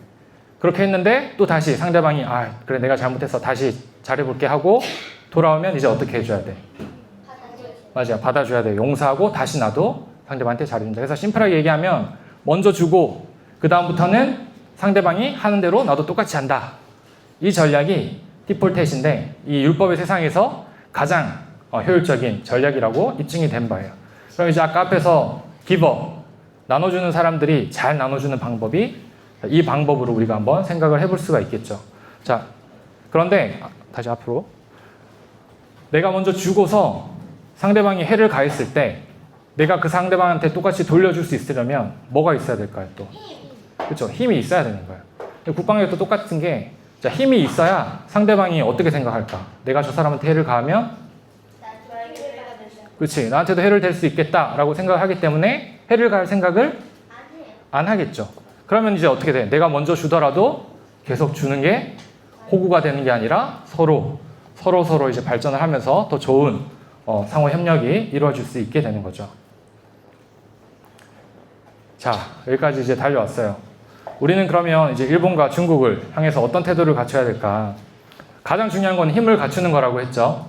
그렇게 했는데 또 다시 상대방이 그래 내가 잘못했어. 다시 잘해볼게 하고 돌아오면 이제 어떻게 해줘야 돼? 맞아요. 받아줘야 돼. 용서하고 다시 나도 상대방한테 잘해준다. 그래서 심플하게 얘기하면 먼저 주고 그 다음부터는 상대방이 하는 대로 나도 똑같이 한다. 이 전략이 T4tet인데 이 율법의 세상에서 가장 효율적인 전략이라고 입증이 된 바예요. 그럼 이제 아까 앞에서 기버, 나눠주는 사람들이 잘 나눠주는 방법이 이 방법으로 우리가 한번 생각을 해볼 수가 있겠죠. 자, 그런데 다시 앞으로 내가 먼저 주고서 상대방이 해를 가했을 때 내가 그 상대방한테 똑같이 돌려줄 수 있으려면 뭐가 있어야 될까요? 또 그렇죠. 힘이 있어야 되는 거예요. 국방력도 똑같은 게 자, 힘이 있어야 상대방이 어떻게 생각할까? 내가 저 사람한테 해를 가하면 그렇지. 나한테도 해를 댈 수 있겠다라고 생각을 하기 때문에 해를 가할 생각을 안 하겠죠. 그러면 이제 어떻게 돼? 내가 먼저 주더라도 계속 주는 게 호구가 되는 게 아니라 서로 이제 발전을 하면서 더 좋은 상호 협력이 이루어질 수 있게 되는 거죠. 자, 여기까지 이제 달려왔어요. 우리는 그러면 이제 일본과 중국을 향해서 어떤 태도를 갖춰야 될까? 가장 중요한 건 힘을 갖추는 거라고 했죠.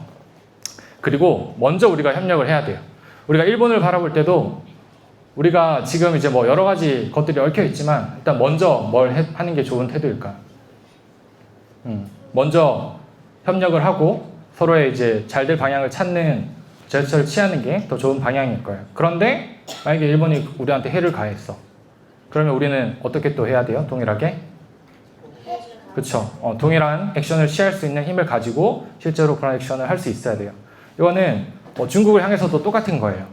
그리고 먼저 우리가 협력을 해야 돼요. 우리가 일본을 바라볼 때도 우리가 지금 이제 뭐 여러 가지 것들이 얽혀 있지만 일단 먼저 뭘 하는 게 좋은 태도일까? 먼저 협력을 하고 서로의 이제 잘 될 방향을 찾는 제스처를 취하는 게 더 좋은 방향일 거예요. 그런데 만약에 일본이 우리한테 해를 가했어. 그러면 우리는 어떻게 또 해야 돼요? 동일하게? 그렇죠. 동일한 액션을 취할 수 있는 힘을 가지고 실제로 그런 액션을 할 수 있어야 돼요. 이거는 중국을 향해서도 똑같은 거예요.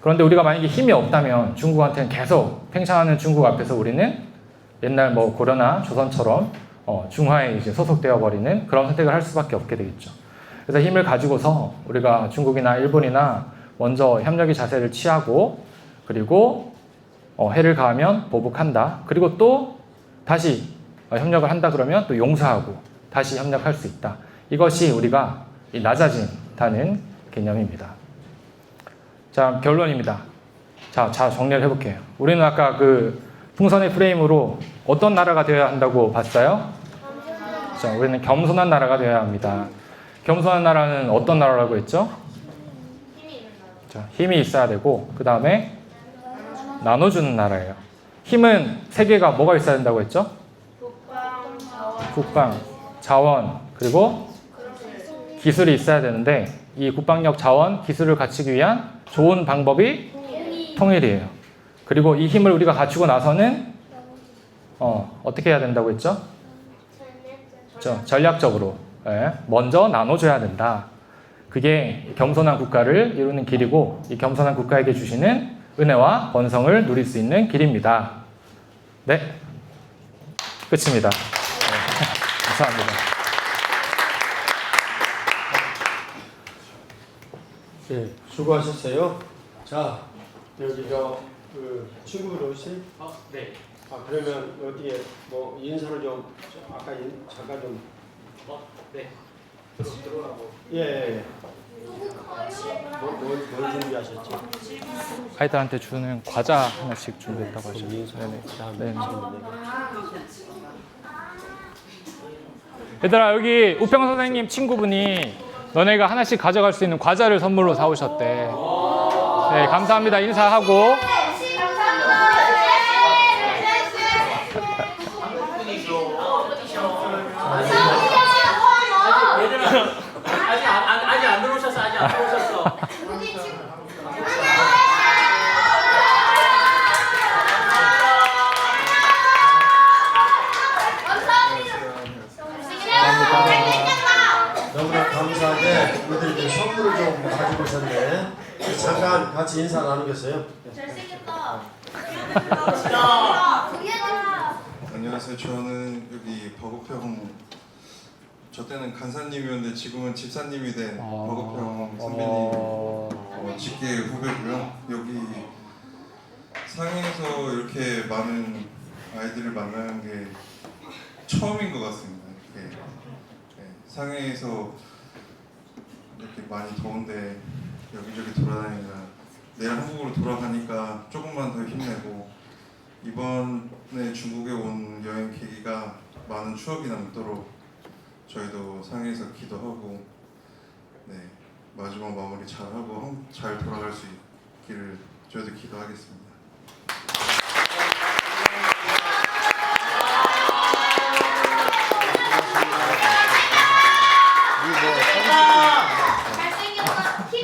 그런데 우리가 만약에 힘이 없다면 중국한테는 계속 팽창하는 중국 앞에서 우리는 옛날 뭐 고려나 조선처럼 중화에 이제 소속되어 버리는 그런 선택을 할 수밖에 없게 되겠죠. 그래서 힘을 가지고서 우리가 중국이나 일본이나 먼저 협력의 자세를 취하고 그리고 해를 가하면 보복한다. 그리고 또 다시 협력을 한다 그러면 또 용서하고 다시 협력할 수 있다. 이것이 우리가 낮아진다는 개념입니다. 자, 결론입니다. 자, 정리를 해볼게요. 우리는 아까 그 풍선의 프레임으로 어떤 나라가 되어야 한다고 봤어요? 자, 우리는 겸손한 나라가 되어야 합니다. 겸손한 나라는 어떤 나라라고 했죠? 자, 힘이 있어야 되고 그 다음에 나눠주는 나라예요. 힘은 세 개가 뭐가 있어야 된다고 했죠? 국방, 자원, 그리고 기술이 있어야 되는데 이 국방력, 자원, 기술을 갖추기 위한 좋은 방법이 통일이에요. 그리고 이 힘을 우리가 갖추고 나서는 어떻게 해야 된다고 했죠? 전략적으로 먼저 나눠줘야 된다. 그게 겸손한 국가를 이루는 길이고 이 겸손한 국가에게 주시는 은혜와 번성을 누릴 수 있는 길입니다. 네, 끝입니다. 감사합니다. 네, 수고하셨어요. 자, 여기 그 친구들 오세요? 네. 그러면 어디에 뭐 인사를 좀 아까 잠깐 좀. 네. 들어오라고. 예. 뭘 준비하셨죠? 아이들한테 주는 과자 하나씩 준비했다고 하죠. 네네. 그다음에 얘들아, 여기 우평 선생님 친구분이 너네가 하나씩 가져갈 수 있는 과자를 선물로 사오셨대. 네, 감사합니다. 인사하고. 얘들아 아직 안 들어오셨어. 아직 안 들어오셨어. 너무나 감사하게 우리들 이제 선물을 좀 가지고 오셨네. 잠깐 같이 인사 나누겠어요? 잘생겼다. 안녕하세요. 저는 여기 버거평 저 때는 간사님이었는데 지금은 집사님이 된 버거평 선배님 직계 후배고요. 여기 상해에서 이렇게 많은 아이들을 만나는 게 처음인 것 같습니다. 이렇게 상해에서 이렇게 많이 더운데 여기저기 돌아다니니까 내일 한국으로 돌아가니까 조금만 더 힘내고 이번에 중국에 온 여행 계기가 많은 추억이 남도록 저희도 상해에서 기도하고 마지막 마무리 잘하고 잘 돌아갈 수 있기를 저희도 기도하겠습니다.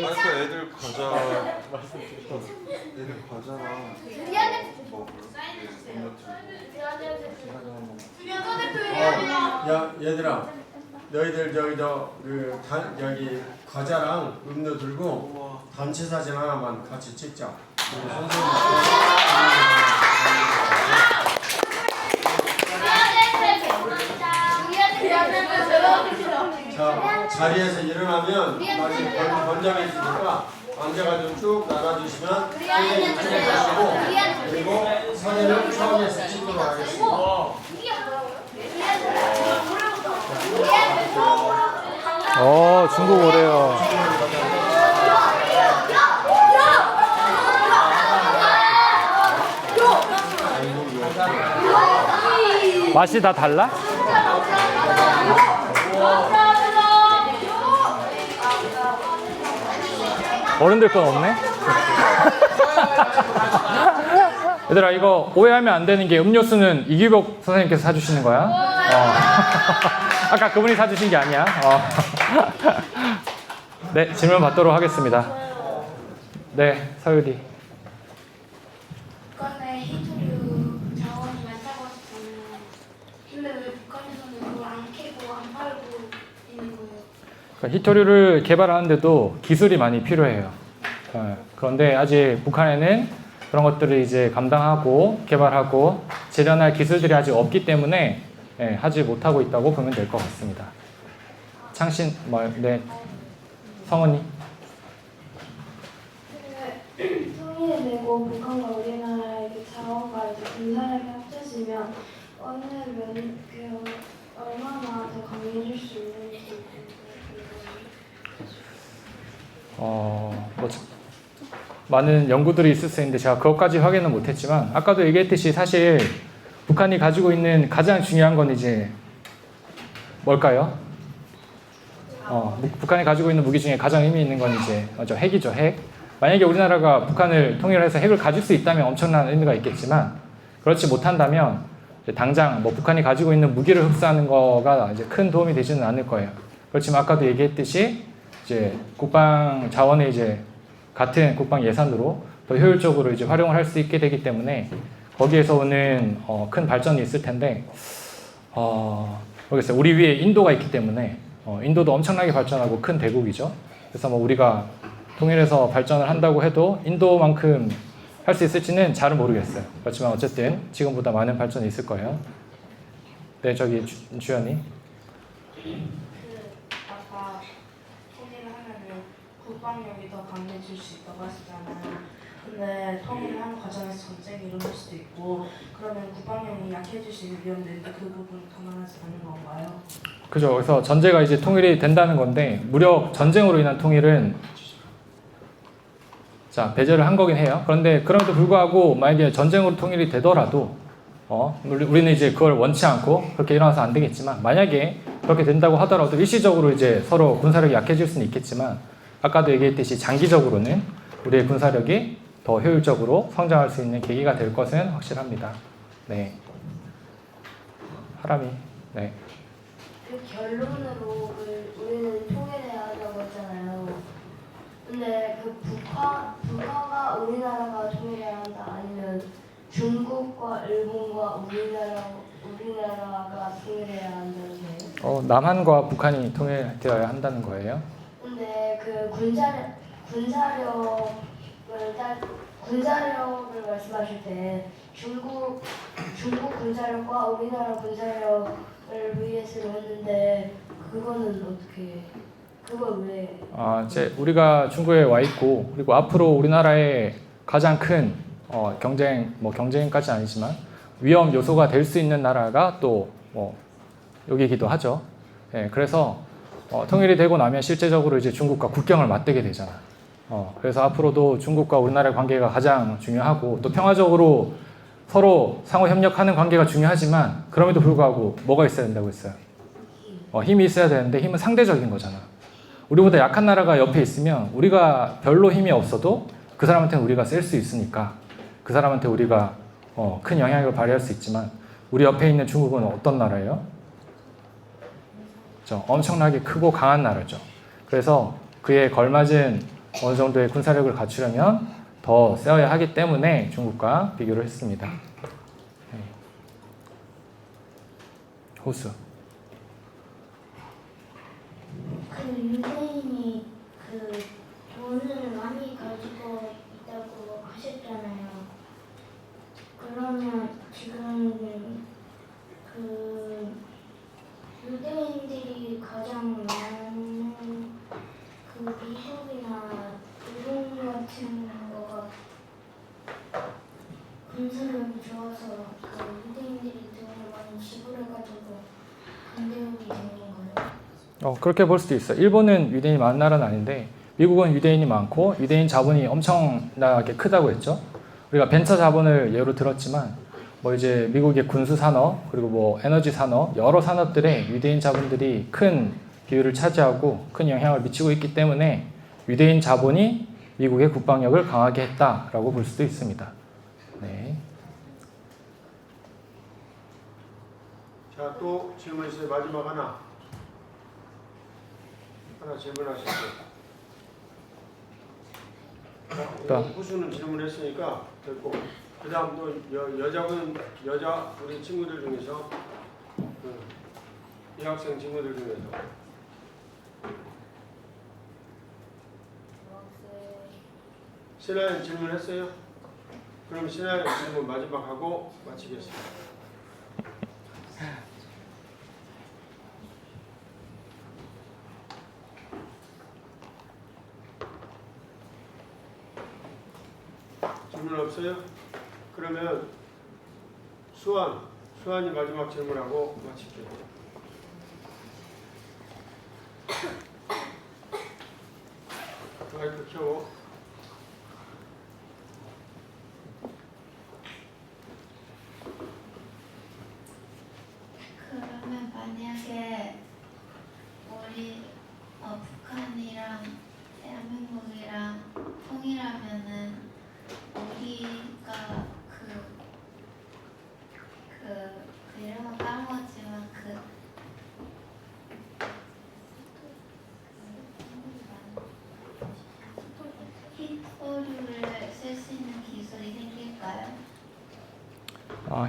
아까 애들 과자랑 야 얘들아, 너희들 여기 과자랑 음료 들고 단체 사진 하나만 같이 찍자. 그리고 자, 자리에서 일어나면 마치 번장해주니까 앉아가지고 쭉 나가주시면 선생님 이쪽에 가시고 그리고 사진을 처음에서 찍도록 하겠습니다. 중국 오래요. 맛이 다 달라? 어른들 건 없네? 얘들아, 이거 오해하면 안 되는 게 음료수는 이규복 선생님께서 사주시는 거야. 아까 그분이 사주신 게 아니야. 네, 질문 받도록 하겠습니다. 네, 서유리. 북한에 히토류 자원이 많다고 하셨잖아요. 근데 왜 북한에서는 그걸 안 캐고 안 팔고 있는 거예요? 그러니까 히토류를 개발하는데도 기술이 많이 필요해요. 그런데 아직 북한에는 그런 것들을 이제 감당하고 개발하고 재련할 기술들이 아직 없기 때문에 하지 못하고 있다고 보면 될 것 같습니다. 창신, 네, 성원이. 통일을 내고 북한과 우리나라의 자원과 군사력이 합쳐지면 얼마나 더 강해질 수 있는지. 많은 연구들이 있을 수 있는데 제가 그것까지 확인은 못했지만 아까도 얘기했듯이 사실 북한이 가지고 있는 가장 중요한 건 이제 뭘까요? 북한이 가지고 있는 무기 중에 가장 의미 있는 건 이제 핵이죠, 핵. 만약에 우리나라가 북한을 통일해서 핵을 가질 수 있다면 엄청난 의미가 있겠지만 그렇지 못한다면 당장 북한이 가지고 있는 무기를 흡수하는 거가 이제 큰 도움이 되지는 않을 거예요. 그렇지만 아까도 얘기했듯이 이제 국방 자원의 이제 같은 국방 예산으로 더 효율적으로 이제 활용을 할 수 있게 되기 때문에 거기에서 오는 큰 발전이 있을 텐데 모르겠어요. 우리 위에 인도가 있기 때문에 인도도 엄청나게 발전하고 큰 대국이죠. 그래서 우리가 통일해서 발전을 한다고 해도 인도만큼 할 수 있을지는 잘은 모르겠어요. 그렇지만 어쨌든 지금보다 많은 발전이 있을 거예요. 네, 저기 주연이. 아까 통일을 하면은 국방력이 더 강해질 수 있다고 하시잖아요. 근데 통일을 하는 과정에서 전쟁이 일어날 수도 있고 그러면 국방력이 약해질 수 있는 위험도 있는데 그 부분 감안하지 않는 건가요? 그죠. 그래서 전제가 이제 통일이 된다는 건데 무력 전쟁으로 인한 통일은 배제를 한 거긴 해요. 그런데 그럼에도 불구하고 만약에 전쟁으로 통일이 되더라도 우리는 이제 그걸 원치 않고 그렇게 일어나서 안 되겠지만 만약에 그렇게 된다고 하더라도 일시적으로 이제 서로 군사력이 약해질 수는 있겠지만 아까도 얘기했듯이 장기적으로는 우리의 군사력이 더 효율적으로 성장할 수 있는 계기가 될 것은 확실합니다. 네. 하람이. 네. 그 결론으로 우리는 통일해야 한다고 했잖아요. 근데 그 북한과 우리나라가 통일해야 한다 아니면 중국과 일본과 우리나라가 통일해야 한다는 거예요? 남한과 북한이 통일되어야 한다는 거예요. 근데 그 군사력을 말씀하실 때 중국 군사력과 우리나라 군사력을 위해서 했는데 그거는 어떻게? 그걸 왜? 이제 우리가 중국에 와 있고 그리고 앞으로 우리나라의 가장 큰 경쟁까지는 아니지만 위험 요소가 될 수 있는 나라가 또 여기이기도 하죠. 예, 그래서 통일이 되고 나면 실제적으로 이제 중국과 국경을 맞대게 되잖아. 그래서 앞으로도 중국과 우리나라의 관계가 가장 중요하고 또 평화적으로 서로 상호 협력하는 관계가 중요하지만 그럼에도 불구하고 뭐가 있어야 된다고 했어요? 힘이 있어야 되는데 힘은 상대적인 거잖아. 우리보다 약한 나라가 옆에 있으면 우리가 별로 힘이 없어도 그 사람한테는 우리가 셀 수 있으니까 그 사람한테 우리가 큰 영향력을 발휘할 수 있지만 우리 옆에 있는 중국은 어떤 나라예요? 엄청나게 크고 강한 나라죠. 그래서 그에 걸맞은 어느 정도의 군사력을 갖추려면 더 세워야 하기 때문에 중국과 비교를 했습니다. 네. 호수. 그 유대인이 그 돈을 많이 가지고 있다고 하셨잖아요. 그러면 지금 그 유대인들이 가장 많은 그 미국이나 일본 같은 거가 군사력이 좋아서 그 유대인들이 돈을 많이 지불해가지고 근대국이 된 건가요? 그렇게 볼 수도 있어요. 일본은 유대인이 많은 나라는 아닌데 미국은 유대인이 많고 유대인 자본이 엄청나게 크다고 했죠. 우리가 벤처 자본을 예로 들었지만 이제 미국의 군수 산업 그리고 에너지 산업 여러 산업들에 유대인 자본들이 큰 비율을 차지하고 큰 영향을 미치고 있기 때문에 유대인 자본이 미국의 국방력을 강하게 했다라고 볼 수도 있습니다. 네. 자, 또 질문 있어요. 마지막 하나 질문하실게요. 후수는 질문했으니까 됐고 그 다음 또 여자 우리 친구들 중에서 이 학생 친구들 중에서 신하연 질문했어요? 그럼 신하연 질문 마지막 하고 마치겠습니다. 질문 없어요? 그러면 수환이 마지막 질문하고 마칠게요. 마이크 켜고. 그러면 만약에 우리 북한이랑 대한민국이랑 통일하면은 우리가 그 이름은 까먹었지만 히토류를 쓸 수 있는 기술이 생길까요?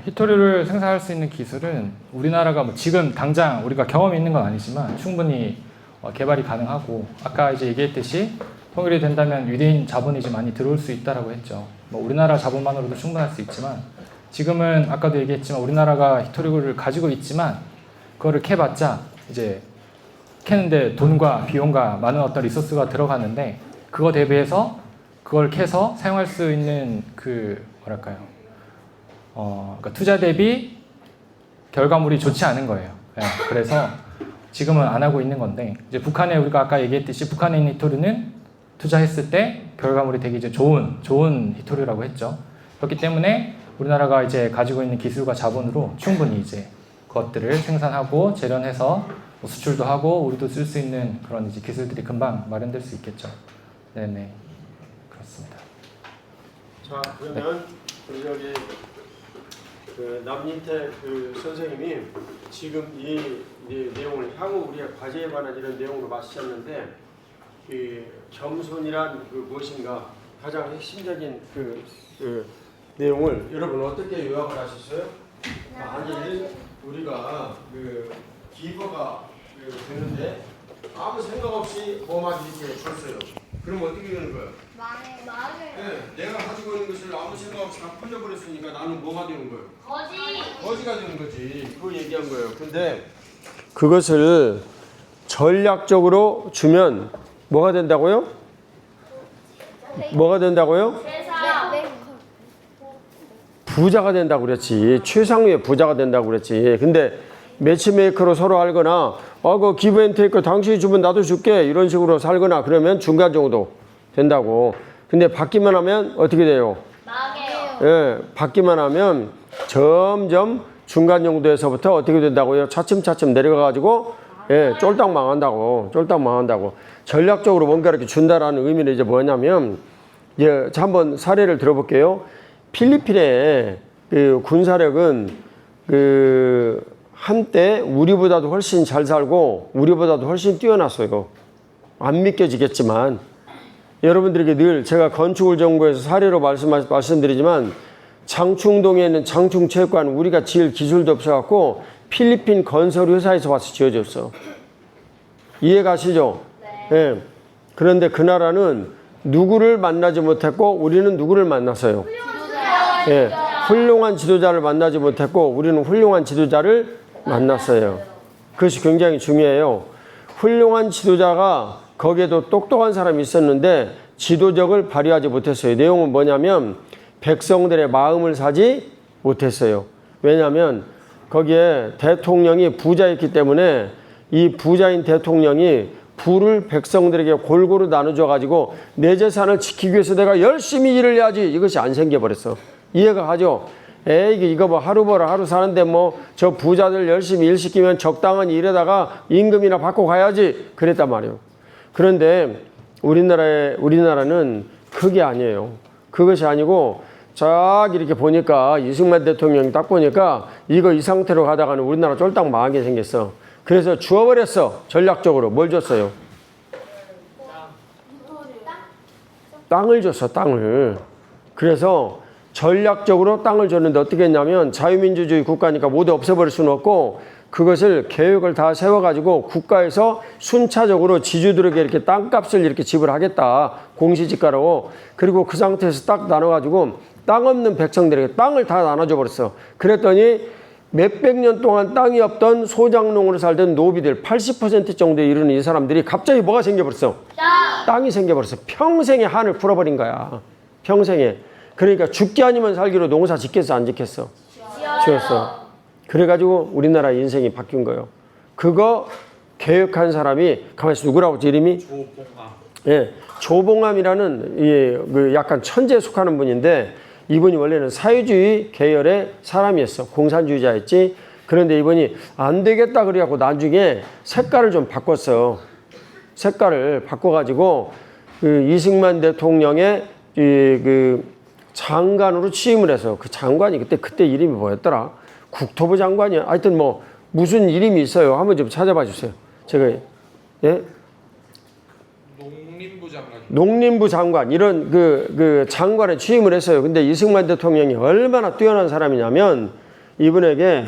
히토류를 생산할 수 있는 기술은 우리나라가 지금 당장 우리가 경험이 있는 건 아니지만 충분히 개발이 가능하고 아까 이제 얘기했듯이 통일이 된다면 유대인 자본이 이제 많이 들어올 수 있다라고 했죠. 우리나라 자본만으로도 충분할 수 있지만 지금은 아까도 얘기했지만 우리나라가 히토류를 가지고 있지만 그거를 캐봤자 이제 캐는데 돈과 비용과 많은 어떤 리소스가 들어가는데 그거 대비해서 그걸 캐서 사용할 수 있는 그러니까 투자 대비 결과물이 좋지 않은 거예요. 네, 그래서 지금은 안 하고 있는 건데 이제 북한에 우리가 아까 얘기했듯이 북한에 있는 히토류는 투자했을 때 결과물이 되게 이제 좋은 히토류라고 했죠. 그렇기 때문에 우리나라가 이제 가지고 있는 기술과 자본으로 충분히 이제 그것들을 생산하고 재련해서 뭐 수출도 하고 우리도 쓸 수 있는 그런 이제 기술들이 금방 마련될 수 있겠죠. 네네, 그렇습니다. 자, 그러면 우리 여기 그 남인태 그 선생님이 지금 이 내용을 향후 우리의 과제에 관한 이런 내용으로 마치셨는데, 이 겸손이란 그 무엇인가 가장 핵심적인 그 내용을 여러분 어떻게 요약을 하셨어요? 아니, 우리가 그 기부가 되는데 아무 생각 없이 뭐만 이렇게 줬어요. 그럼 어떻게 되는 거예요? 네, 내가 가지고 있는 것을 아무 생각 없이 다 풀려버렸으니까 나는 뭐가 되는 거예요? 거지가 되는 거지. 그거 얘기한 거예요. 근데 그것을 전략적으로 주면 뭐가 된다고요? 뭐가 된다고요? 부자가 된다고 그랬지. 최상위의 부자가 된다고 그랬지. 근데 매치메이커로 서로 알거나 그 기브앤테이크 당신이 주면 나도 줄게 이런 식으로 살거나 그러면 중간 정도 된다고. 근데 받기만 하면 어떻게 돼요? 예, 받기만 하면 점점 중간 정도에서부터 어떻게 된다고요? 차츰차츰 내려가가지고 예, 쫄딱 망한다고. 전략적으로 뭔가 이렇게 준다라는 의미는 이제 뭐냐면, 예, 자, 한번 사례를 들어볼게요. 필리핀의 그 군사력은 그 한때 우리보다도 훨씬 잘 살고 우리보다도 훨씬 뛰어났어요. 안 믿겨지겠지만 여러분들에게 늘 제가 건축을 전공해서 사례로 말씀드리지만 장충동에 있는 장충체육관 우리가 지을 기술도 없어갖고 필리핀 건설 회사에서 와서 지어줬어. 이해가시죠? 네. 그런데 그 나라는 누구를 만나지 못했고 우리는 누구를 만났어요? 예, 훌륭한 지도자를 만나지 못했고 우리는 훌륭한 지도자를 만났어요. 그것이 굉장히 중요해요. 훌륭한 지도자가 거기에도 똑똑한 사람이 있었는데 지도력을 발휘하지 못했어요. 내용은 뭐냐면 백성들의 마음을 사지 못했어요. 왜냐하면 거기에 대통령이 부자였기 때문에 이 부자인 대통령이 부를 백성들에게 골고루 나눠줘 가지고 내 재산을 지키기 위해서 내가 열심히 일을 해야지, 이것이 안 생겨버렸어. 이해가 가죠? 에이, 이거 뭐 하루 벌어 하루 사는데 뭐 저 부자들 열심히 일 시키면 적당한 일에다가 임금이나 받고 가야지 그랬단 말이에요. 그런데 우리나라는 그게 아니에요. 그것이 아니고 쫙 이렇게 보니까 이승만 대통령이 딱 보니까 이거 이 상태로 가다가는 우리나라 쫄딱 망하게 생겼어. 그래서 주워버렸어. 전략적으로. 뭘 줬어요? 땅을 줬어. 땅을. 그래서 전략적으로 땅을 줬는데 어떻게 했냐면 자유민주주의 국가니까 모두 없애버릴 수는 없고 그것을 계획을 다 세워가지고 국가에서 순차적으로 지주들에게 이렇게 땅값을 이렇게 지불하겠다. 공시지가로. 그리고 그 상태에서 딱 나눠가지고 땅 없는 백성들에게 땅을 다 나눠줘 버렸어. 그랬더니 몇백 년 동안 땅이 없던 소작농으로 살던 노비들 80% 정도에 이르는 이 사람들이 갑자기 뭐가 생겨버렸어? 땅이 생겨버렸어. 평생의 한을 풀어버린 거야. 평생에. 그러니까 죽기 아니면 살기로 농사 짓겠어 안 짓겠어? 지었어. 그래가지고 우리나라 인생이 바뀐 거예요. 그거 개혁한 사람이 가만히 있어. 누구라고 했지 이름이? 조봉암. 예, 조봉암이라는 그 약간 천재에 속하는 분인데 이분이 원래는 사회주의 계열의 사람이었어. 공산주의자였지. 그런데 이분이 안 되겠다 그래갖고 나중에 색깔을 좀 바꿨어. 색깔을 바꿔가지고 그 이승만 대통령의 그 장관으로 취임을 해서 그 장관이 그때 이름이 뭐였더라? 국토부 장관이야. 하여튼 뭐 무슨 이름이 있어요. 한번 좀 찾아봐 주세요. 제가 예? 농림부 장관 이런 그 장관에 취임을 했어요. 근데 이승만 대통령이 얼마나 뛰어난 사람이냐면 이분에게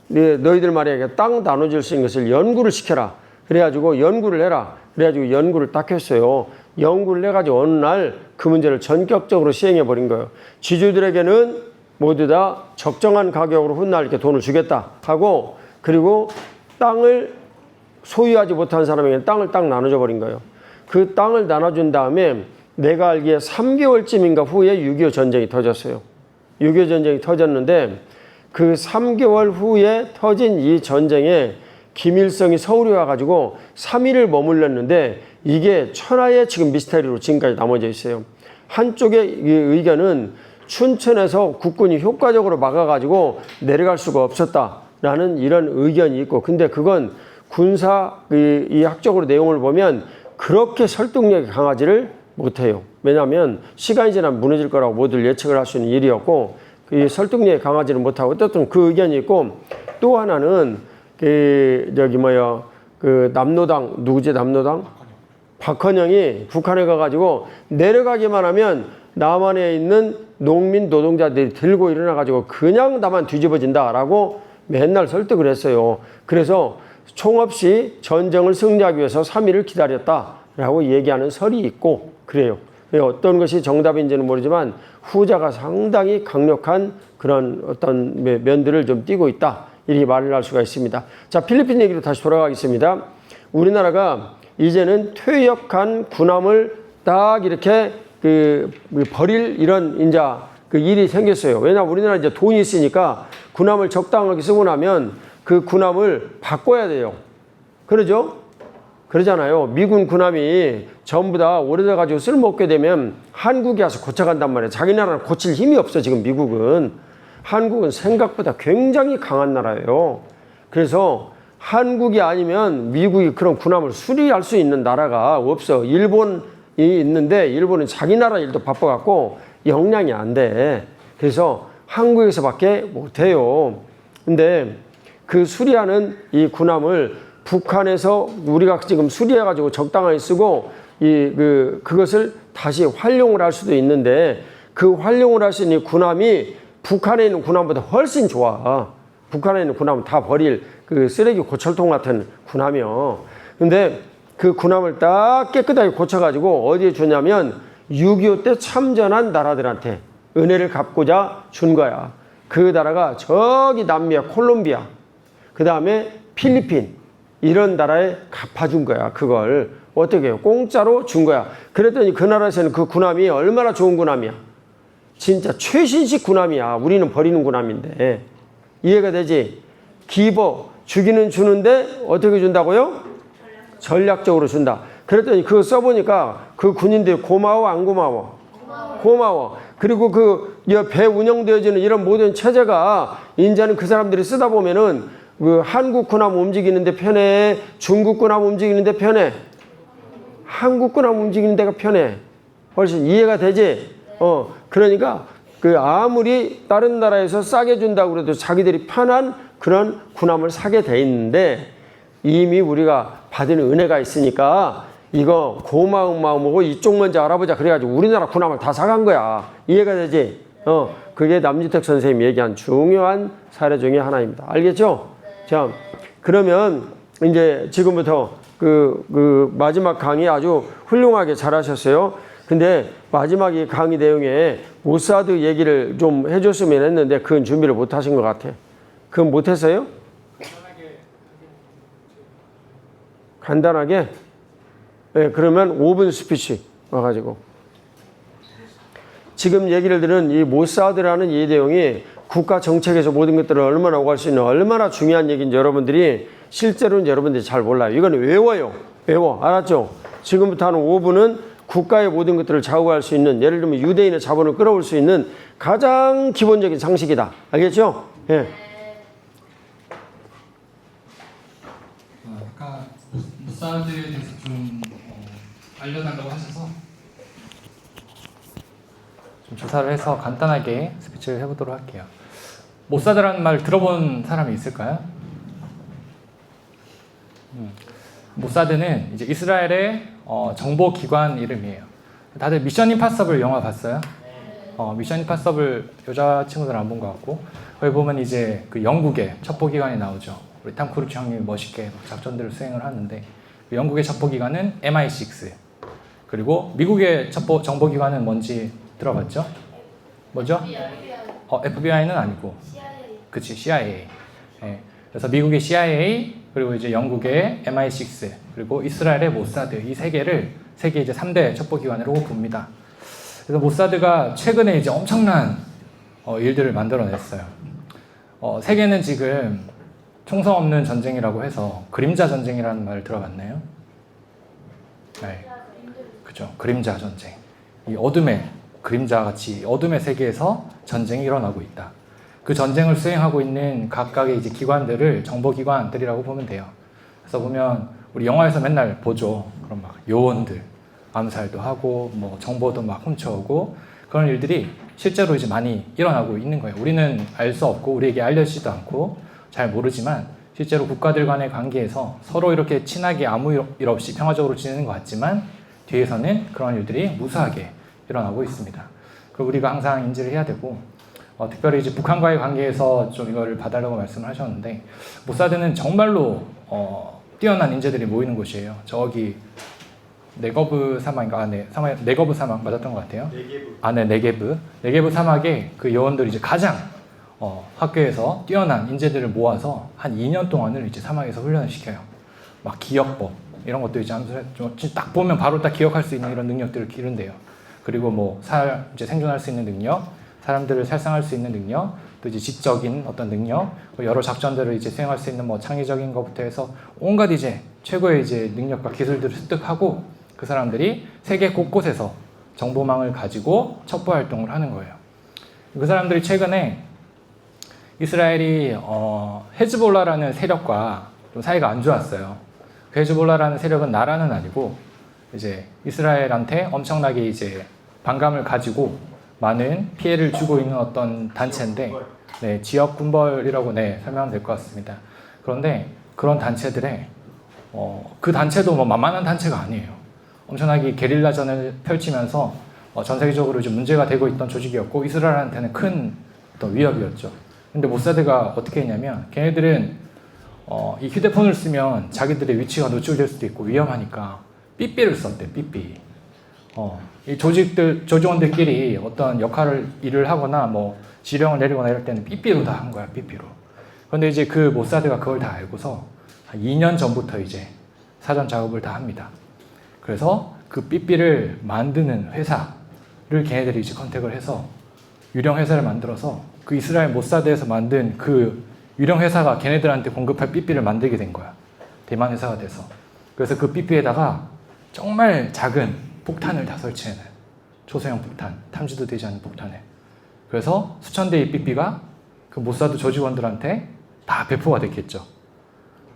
너희들 말이야 땅 나눠줄 수 있는 것을 연구를 시켜라. 그래가지고 연구를 해라. 그래가지고 연구를 딱 했어요. 연구를 해가지고 어느 날 그 문제를 전격적으로 시행해 버린 거예요. 지주들에게는 모두 다 적정한 가격으로 훗날 이렇게 돈을 주겠다 하고 그리고 땅을 소유하지 못한 사람에게는 땅을 딱 나눠줘 버린 거예요. 그 땅을 나눠준 다음에 내가 알기에 3개월쯤인가 후에 6.25 전쟁이 터졌어요. 6.25 전쟁이 터졌는데 그 3개월 후에 터진 이 전쟁에 김일성이 서울에 와가지고 3일을 머물렀는데 이게 천하의 지금 미스터리로 지금까지 남아져 있어요. 한쪽의 의견은 춘천에서 국군이 효과적으로 막아가지고 내려갈 수가 없었다라는 이런 의견이 있고, 근데 그건 군사 이 학적으로 내용을 보면 그렇게 설득력이 강하지를 못해요. 왜냐하면 시간이 지나면 무너질 거라고 모두 예측을 할 수 있는 일이었고, 이 설득력이 강하지는 못하고, 어쨌든 그 의견이 있고, 또 하나는 남노당 누구지? 남노당 박헌영이 북한에 가가지고 내려가기만 하면 남한에 있는 농민 노동자들이 들고 일어나가지고 그냥 남한 뒤집어진다라고 맨날 설득을 했어요. 그래서 총 없이 전쟁을 승리하기 위해서 3일을 기다렸다라고 얘기하는 설이 있고 그래요. 어떤 것이 정답인지는 모르지만 후자가 상당히 강력한 그런 어떤 면들을 좀 띠고 있다, 이렇게 말을 할 수가 있습니다. 자, 필리핀 얘기로 다시 돌아가겠습니다. 우리나라가 이제는 퇴역한 군함을 딱 이렇게 버릴 이런 이제 그 일이 생겼어요. 왜냐하면 우리나라 이제 돈이 있으니까 군함을 적당하게 쓰고 나면 그 군함을 바꿔야 돼요. 그러죠? 그러잖아요. 미군 군함이 전부 다 오래돼가지고 쓸모없게 되면 한국에 와서 고쳐간단 말이에요. 자기 나라는 고칠 힘이 없어, 지금 미국은. 한국은 생각보다 굉장히 강한 나라예요. 그래서 한국이 아니면 미국이 그런 군함을 수리할 수 있는 나라가 없어. 일본이 있는데 일본은 자기 나라 일도 바빠갖고 역량이 안 돼. 그래서 한국에서밖에 못해요. 근데 그 수리하는 이 군함을 북한에서 우리가 지금 수리해가지고 적당하게 쓰고 그것을 다시 활용을 할 수도 있는데, 그 활용을 할 수 있는 군함이 북한에 있는 군함보다 훨씬 좋아. 북한에 있는 군함은 다 버릴 그 쓰레기 고철통 같은 군함이요. 근데 그 군함을 딱 깨끗하게 고쳐가지고 어디에 주냐면 6.25 때 참전한 나라들한테 은혜를 갚고자 준 거야. 그 나라가 저기 남미야, 콜롬비아, 그 다음에 필리핀, 이런 나라에 갚아준 거야. 그걸 어떻게 해요? 공짜로 준 거야. 그랬더니 그 나라에서는 그 군함이 얼마나 좋은 군함이야. 진짜 최신식 군함이야. 우리는 버리는 군함인데. 이해가 되지? 기버, 주기는 주는데 어떻게 준다고요? 전략적으로 준다. 그랬더니 그거 써보니까 그 군인들이 고마워, 안 고마워? 고마워. 그리고 그 배 운영되어지는 이런 모든 체제가 이제는 그 사람들이 쓰다 보면은 그 한국 군함 움직이는데 편해, 중국 군함 움직이는데 편해, 한국 군함 움직이는 데가 편해. 훨씬 이해가 되지? 그러니까 그 아무리 다른 나라에서 싸게 준다고 그래도 자기들이 편한 그런 군함을 사게 돼 있는데, 이미 우리가 받은 은혜가 있으니까 이거 고마운 마음으로 이쪽 먼저 알아보자. 그래가지고 우리나라 군함을 다 사간 거야. 이해가 되지? 그게 남주택 선생님이 얘기한 중요한 사례 중에 하나입니다. 알겠죠? 자, 그러면 이제 지금부터 그 마지막 강의 아주 훌륭하게 잘 하셨어요. 근데 마지막 이 강의 내용에 모사드 얘기를 좀 해줬으면 했는데 그건 준비를 못 하신 것 같아. 그건 못 했어요? 간단하게? 네, 그러면 5분 스피치 와가지고. 지금 얘기를 들은 이 모사드라는 이 내용이 국가 정책에서 모든 것들을 얼마나 오갈 수 있는 얼마나 중요한 얘기인지 여러분들이 실제로는 여러분들이 잘 몰라요. 이거는 외워요. 외워. 알았죠? 지금부터 하는 5분은 국가의 모든 것들을 좌우할 수 있는, 예를 들면 유대인의 자본을 끌어올 수 있는 가장 기본적인 상식이다. 알겠죠? 예. 아까 모사드에 대해서 좀 알려달라고 하셔서 좀 조사를 해서 간단하게 스피치를 해보도록 할게요. 모사드라는 말 들어본 사람이 있을까요? 모사드는 이제 이스라엘의 정보기관 이름이에요. 다들 미션 임파서블 영화 봤어요? 미션 임파서블 여자 친구들 안 본 것 같고, 거기 보면 이제 그 영국의 첩보기관이 나오죠. 우리 탐 크루즈 형님이 멋있게 작전들을 수행을 하는데, 그 영국의 첩보기관은 MI6, 그리고 미국의 정보기관은 뭔지 들어봤죠? 뭐죠? FBI는 아니고, 그치, CIA. 예. 그래서 미국의 CIA, 그리고 이제 영국의 MI6, 그리고 이스라엘의 모사드, 이 세 개를 세계 이제 3대 첩보기관으로 봅니다. 그래서 모사드가 최근에 이제 엄청난 일들을 만들어냈어요. 세계는 지금 총성 없는 전쟁이라고 해서 그림자 전쟁이라는 말 들어봤나요? 네. 그죠. 그림자 전쟁. 이 어둠의 그림자 같이 어둠의 세계에서 전쟁이 일어나고 있다. 그 전쟁을 수행하고 있는 각각의 이제 기관들을 정보기관들이라고 보면 돼요. 그래서 보면 우리 영화에서 맨날 보죠. 그런 막 요원들 암살도 하고 뭐 정보도 막 훔쳐오고 그런 일들이 실제로 이제 많이 일어나고 있는 거예요. 우리는 알 수 없고 우리에게 알려지지도 않고 잘 모르지만 실제로 국가들 간의 관계에서 서로 이렇게 친하게 아무 일 없이 평화적으로 지내는 것 같지만 뒤에서는 그런 일들이 무수하게 일어나고 있습니다. 그리고 우리가 항상 인지를 해야 되고 특별히 이제 북한과의 관계에서 좀 이거를 봐달라고 말씀을 하셨는데 모사드는 정말로 뛰어난 인재들이 모이는 곳이에요. 저기 네거브 사막인가? 네거브 사막 맞았던 것 같아요. 네게브 사막에 그 요원들이 이제 가장 학교에서 뛰어난 인재들을 모아서 한 2년 동안을 이제 사막에서 훈련을 시켜요. 막 기억법 이런 것도 이제 딱 보면 바로 딱 기억할 수 있는 이런 능력들을 기른대요. 그리고 뭐 이제 생존할 수 있는 능력, 사람들을 살상할 수 있는 능력, 또 이제 지적인 어떤 능력, 여러 작전들을 이제 수행할 수 있는 뭐 창의적인 것부터 해서 온갖 이제 최고의 이제 능력과 기술들을 습득하고 그 사람들이 세계 곳곳에서 정보망을 가지고 첩보 활동을 하는 거예요. 그 사람들이 최근에 이스라엘이 헤즈볼라라는 세력과 좀 사이가 안 좋았어요. 그 헤즈볼라라는 세력은 나라는 아니고 이제 이스라엘한테 엄청나게 이제 반감을 가지고 많은 피해를 주고 있는 어떤 단체인데, 네, 지역 군벌이라고 설명하면 될 것 같습니다. 그런데 그런 단체들의 그 단체도 뭐 만만한 단체가 아니에요. 엄청나게 게릴라전을 펼치면서 전 세계적으로 좀 문제가 되고 있던 조직이었고 이스라엘한테는 큰 어떤 위협이었죠. 근데 모사드가 어떻게 했냐면 걔네들은 이 휴대폰을 쓰면 자기들의 위치가 노출될 수도 있고 위험하니까 삐삐를 썼대. 삐삐. 이 조직원들끼리 어떤 일을 하거나 뭐 지령을 내리거나 이럴 때는 삐삐로 다 한 거야. 삐삐로. 그런데 이제 그 모사드가 그걸 다 알고서 한 2년 전부터 이제 사전 작업을 다 합니다. 그래서 그 삐삐를 만드는 회사를 걔네들이 이제 컨택을 해서 유령 회사를 만들어서 그 이스라엘 모사드에서 만든 그 유령 회사가 걔네들한테 공급할 삐삐를 만들게 된 거야. 대만 회사가 돼서. 그래서 그 삐삐에다가 정말 작은 폭탄을 다 설치해놔요. 초소형 폭탄, 탐지도 되지 않는 폭탄을. 그래서 수천 대의 삐삐가 그 모사드 조직원들한테 다 배포가 됐겠죠.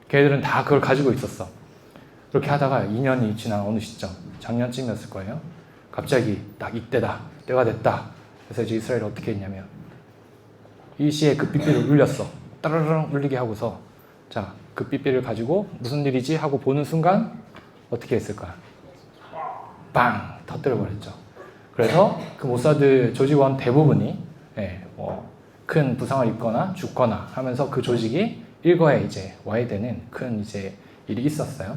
걔네들은 다 그걸 가지고 있었어. 그렇게 하다가 2년이 지난 어느 시점, 작년쯤이었을 거예요. 갑자기 딱 이때다, 때가 됐다. 그래서 이제 이스라엘이 어떻게 했냐면 이 시에 그 삐삐를 울렸어. 따르릉 울리게 하고서 자, 그 삐삐를 가지고 무슨 일이지 하고 보는 순간 어떻게 했을까? 빵! 터뜨려 버렸죠. 그래서 그 모사드 조직원 대부분이 큰 부상을 입거나 죽거나 하면서 그 조직이 일거에 이제 와야 되는 큰 이제 일이 있었어요.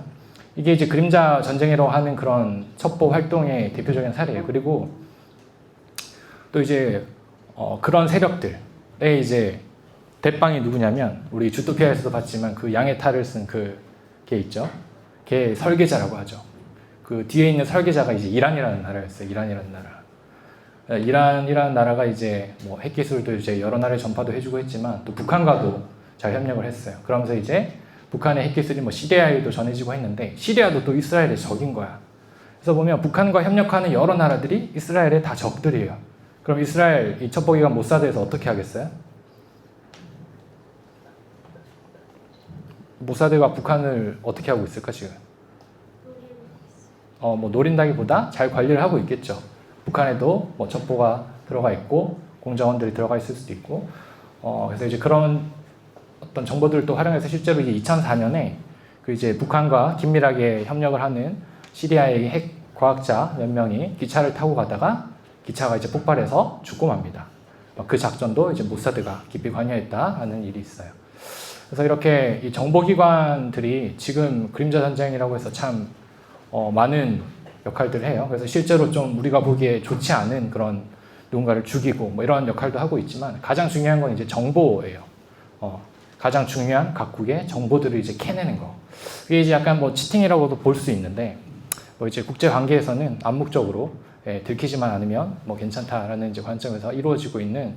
이게 이제 그림자 전쟁이라고 하는 그런 첩보 활동의 대표적인 사례예요. 그리고 또 이제 그런 세력들의 이제 대빵이 누구냐면 우리 주토피아에서도 봤지만 그 양의 탈을 쓴 걔 있죠. 걔 설계자라고 하죠. 그 뒤에 있는 설계자가 이제 이란이라는 나라였어요. 이란이라는 나라가 이제 뭐 핵기술도 이제 여러 나라에 전파도 해주고 했지만 또 북한과도 잘 협력을 했어요. 그러면서 이제 북한의 핵기술이 뭐 시리아에도 전해지고 했는데 시리아도 또 이스라엘의 적인 거야. 그래서 보면 북한과 협력하는 여러 나라들이 이스라엘의 다 적들이에요. 그럼 이스라엘 이 첩보기관 모사드에서 어떻게 하겠어요? 모사드가 북한을 어떻게 하고 있을까 지금? 뭐 노린다기보다 잘 관리를 하고 있겠죠. 북한에도 뭐 첩보가 들어가 있고 공작원들이 들어가 있을 수도 있고 그래서 이제 그런 어떤 정보들을 또 활용해서 실제로 이제 2004년에 그 이제 북한과 긴밀하게 협력을 하는 시리아의 핵 과학자 몇 명이 기차를 타고 가다가 기차가 이제 폭발해서 죽고 맙니다. 그 작전도 이제 모사드가 깊이 관여했다 하는 일이 있어요. 그래서 이렇게 이 정보기관들이 지금 그림자 전쟁이라고 해서 참 많은 역할들을 해요. 그래서 실제로 좀 우리가 보기에 좋지 않은 그런 누군가를 죽이고 뭐 이런 역할도 하고 있지만 가장 중요한 건 이제 정보예요. 가장 중요한 각국의 정보들을 이제 캐내는 거. 그게 이제 약간 뭐 치팅이라고도 볼 수 있는데 뭐 이제 국제 관계에서는 암묵적으로 들키지만 않으면 뭐 괜찮다라는 이제 관점에서 이루어지고 있는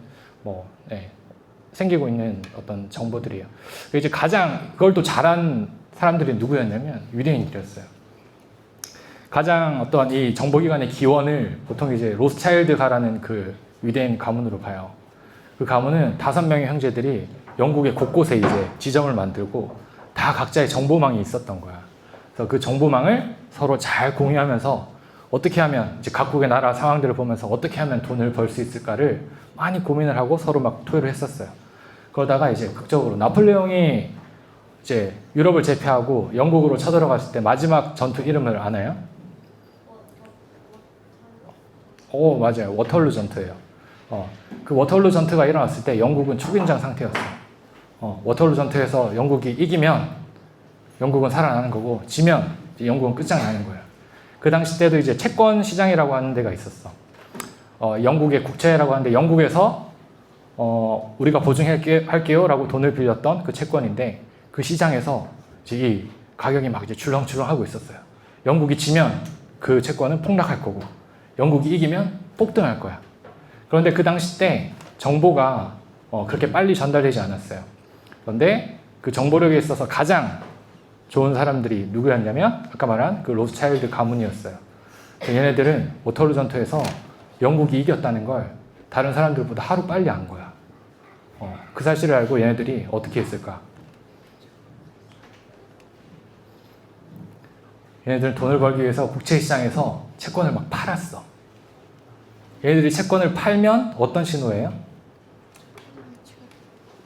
생기고 있는 어떤 정보들이에요. 이제 가장 그걸 또 잘한 사람들이 누구였냐면 유대인들이었어요. 가장 어떤 이 정보기관의 기원을 보통 이제 로스차일드가라는 그 위대한 가문으로 봐요. 그 가문은 5명의 형제들이 영국의 곳곳에 이제 지점을 만들고 다 각자의 정보망이 있었던 거야. 그래서 그 정보망을 서로 잘 공유하면서 어떻게 하면 이제 각국의 나라 상황들을 보면서 어떻게 하면 돈을 벌 수 있을까를 많이 고민을 하고 서로 막 토의를 했었어요. 그러다가 이제 극적으로 나폴레옹이 이제 유럽을 제패하고 영국으로 쳐들어갔을 때 마지막 전투 이름을 아나요? 오, 맞아요. 워털루 전투예요. 그 워털루 전투가 일어났을 때 영국은 초긴장 상태였어요. 워털루 전투에서 영국이 이기면 영국은 살아나는 거고 지면 이제 영국은 끝장나는 거예요. 그 당시 때도 이제 채권 시장이라고 하는 데가 있었어. 영국의 국채라고 하는데 영국에서 우리가 보증할게요 라고 돈을 빌렸던 그 채권인데 그 시장에서 이제 이 가격이 막 이제 출렁출렁하고 있었어요. 영국이 지면 그 채권은 폭락할 거고 영국이 이기면 폭등할 거야. 그런데 그 당시 때 정보가 그렇게 빨리 전달되지 않았어요. 그런데 그 정보력에 있어서 가장 좋은 사람들이 누구였냐면 아까 말한 그 로스차일드 가문이었어요. 얘네들은 워털루 전투에서 영국이 이겼다는 걸 다른 사람들보다 하루 빨리 안 거야. 그 사실을 알고 얘네들이 어떻게 했을까? 얘네들은 돈을 벌기 위해서 국채시장에서 채권을 막 팔았어. 얘네들이 채권을 팔면 어떤 신호예요?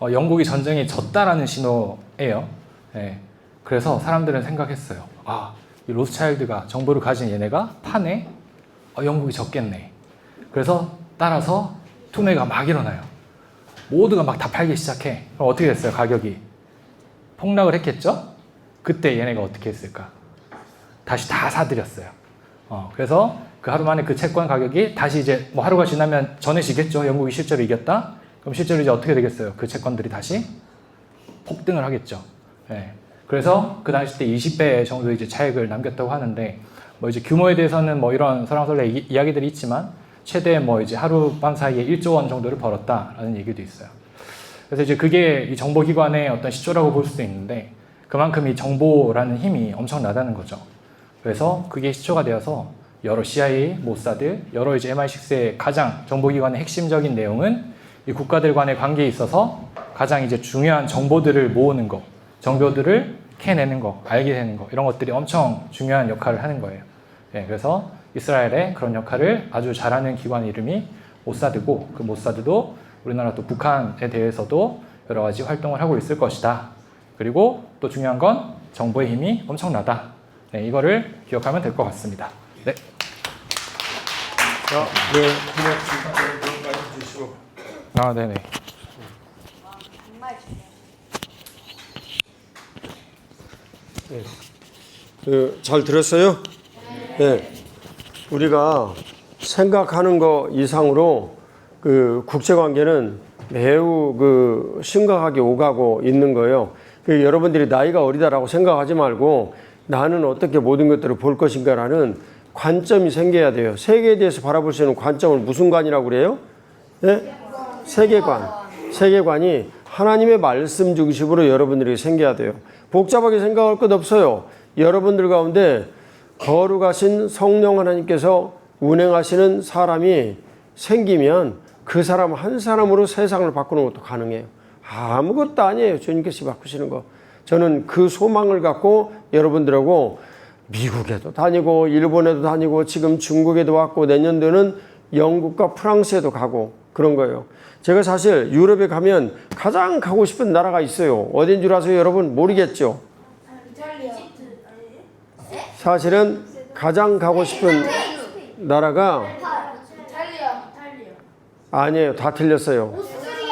영국이 전쟁에 졌다라는 신호예요. 네. 그래서 사람들은 생각했어요. 아, 이 로스차일드가 정보를 가진 얘네가 파네? 영국이 졌겠네. 그래서 따라서 투매가 막 일어나요. 모두가 막 다 팔기 시작해. 그럼 어떻게 됐어요? 가격이 폭락을 했겠죠? 그때 얘네가 어떻게 했을까? 다시 다 사들였어요. 그래서 그 하루 만에 그 채권 가격이 다시 이제 뭐 하루가 지나면 전해지겠죠. 영국이 실제로 이겼다. 그럼 실제로 이제 어떻게 되겠어요? 그 채권들이 다시 폭등을 하겠죠. 네. 그래서 그 당시 때 20배 정도 이제 차익을 남겼다고 하는데 뭐 이제 규모에 대해서는 뭐 이런 설왕설래 이야기들이 있지만 최대 뭐 이제 하룻밤 사이에 1조 원 정도를 벌었다라는 얘기도 있어요. 그래서 이제 그게 이 정보기관의 어떤 시초라고 볼 수도 있는데 그만큼 이 정보라는 힘이 엄청나다는 거죠. 그래서 그게 시초가 되어서 여러 CIA, 모사드, 여러 이제 MI6의 가장 정보기관의 핵심적인 내용은 이 국가들 간의 관계에 있어서 가장 이제 중요한 정보들을 모으는 거, 정보들을 캐내는 거, 알게 되는 거 이런 것들이 엄청 중요한 역할을 하는 거예요. 네, 그래서 이스라엘의 그런 역할을 아주 잘하는 기관 이름이 모사드고 그 모사드도 우리나라 또 북한에 대해서도 여러 가지 활동을 하고 있을 것이다. 그리고 또 중요한 건 정보의 힘이 엄청나다. 네, 이거를 기억하면 될 것 같습니다. 네. 자, 네, 한번 말씀 주시고. 아, 네네. 네. 잘 들었어요? 네. 우리가 생각하는 거 이상으로 그 국제관계는 매우 그 심각하게 오가고 있는 거예요. 여러분들이 나이가 어리다라고 생각하지 말고 나는 어떻게 모든 것들을 볼 것인가라는 관점이 생겨야 돼요. 세계에 대해서 바라볼 수 있는 관점을 무슨 관이라고 그래요? 네? 세계관. 세계관이 하나님의 말씀 중심으로 여러분들이 생겨야 돼요. 복잡하게 생각할 것 없어요. 여러분들 가운데 거룩하신 성령 하나님께서 운행하시는 사람이 생기면 그 사람 한 사람으로 세상을 바꾸는 것도 가능해요. 아무것도 아니에요. 주님께서 바꾸시는 거. 저는 그 소망을 갖고 여러분들하고 미국에도 다니고 일본에도 다니고 지금 중국에도 왔고 내년도는 영국과 프랑스에도 가고 그런 거예요. 제가 사실 유럽에 가면 가장 가고 싶은 나라가 있어요. 어딘 줄 아세요, 여러분? 모르겠죠? 사실은 가장 가고 싶은 나라가 아니에요. 다 틀렸어요.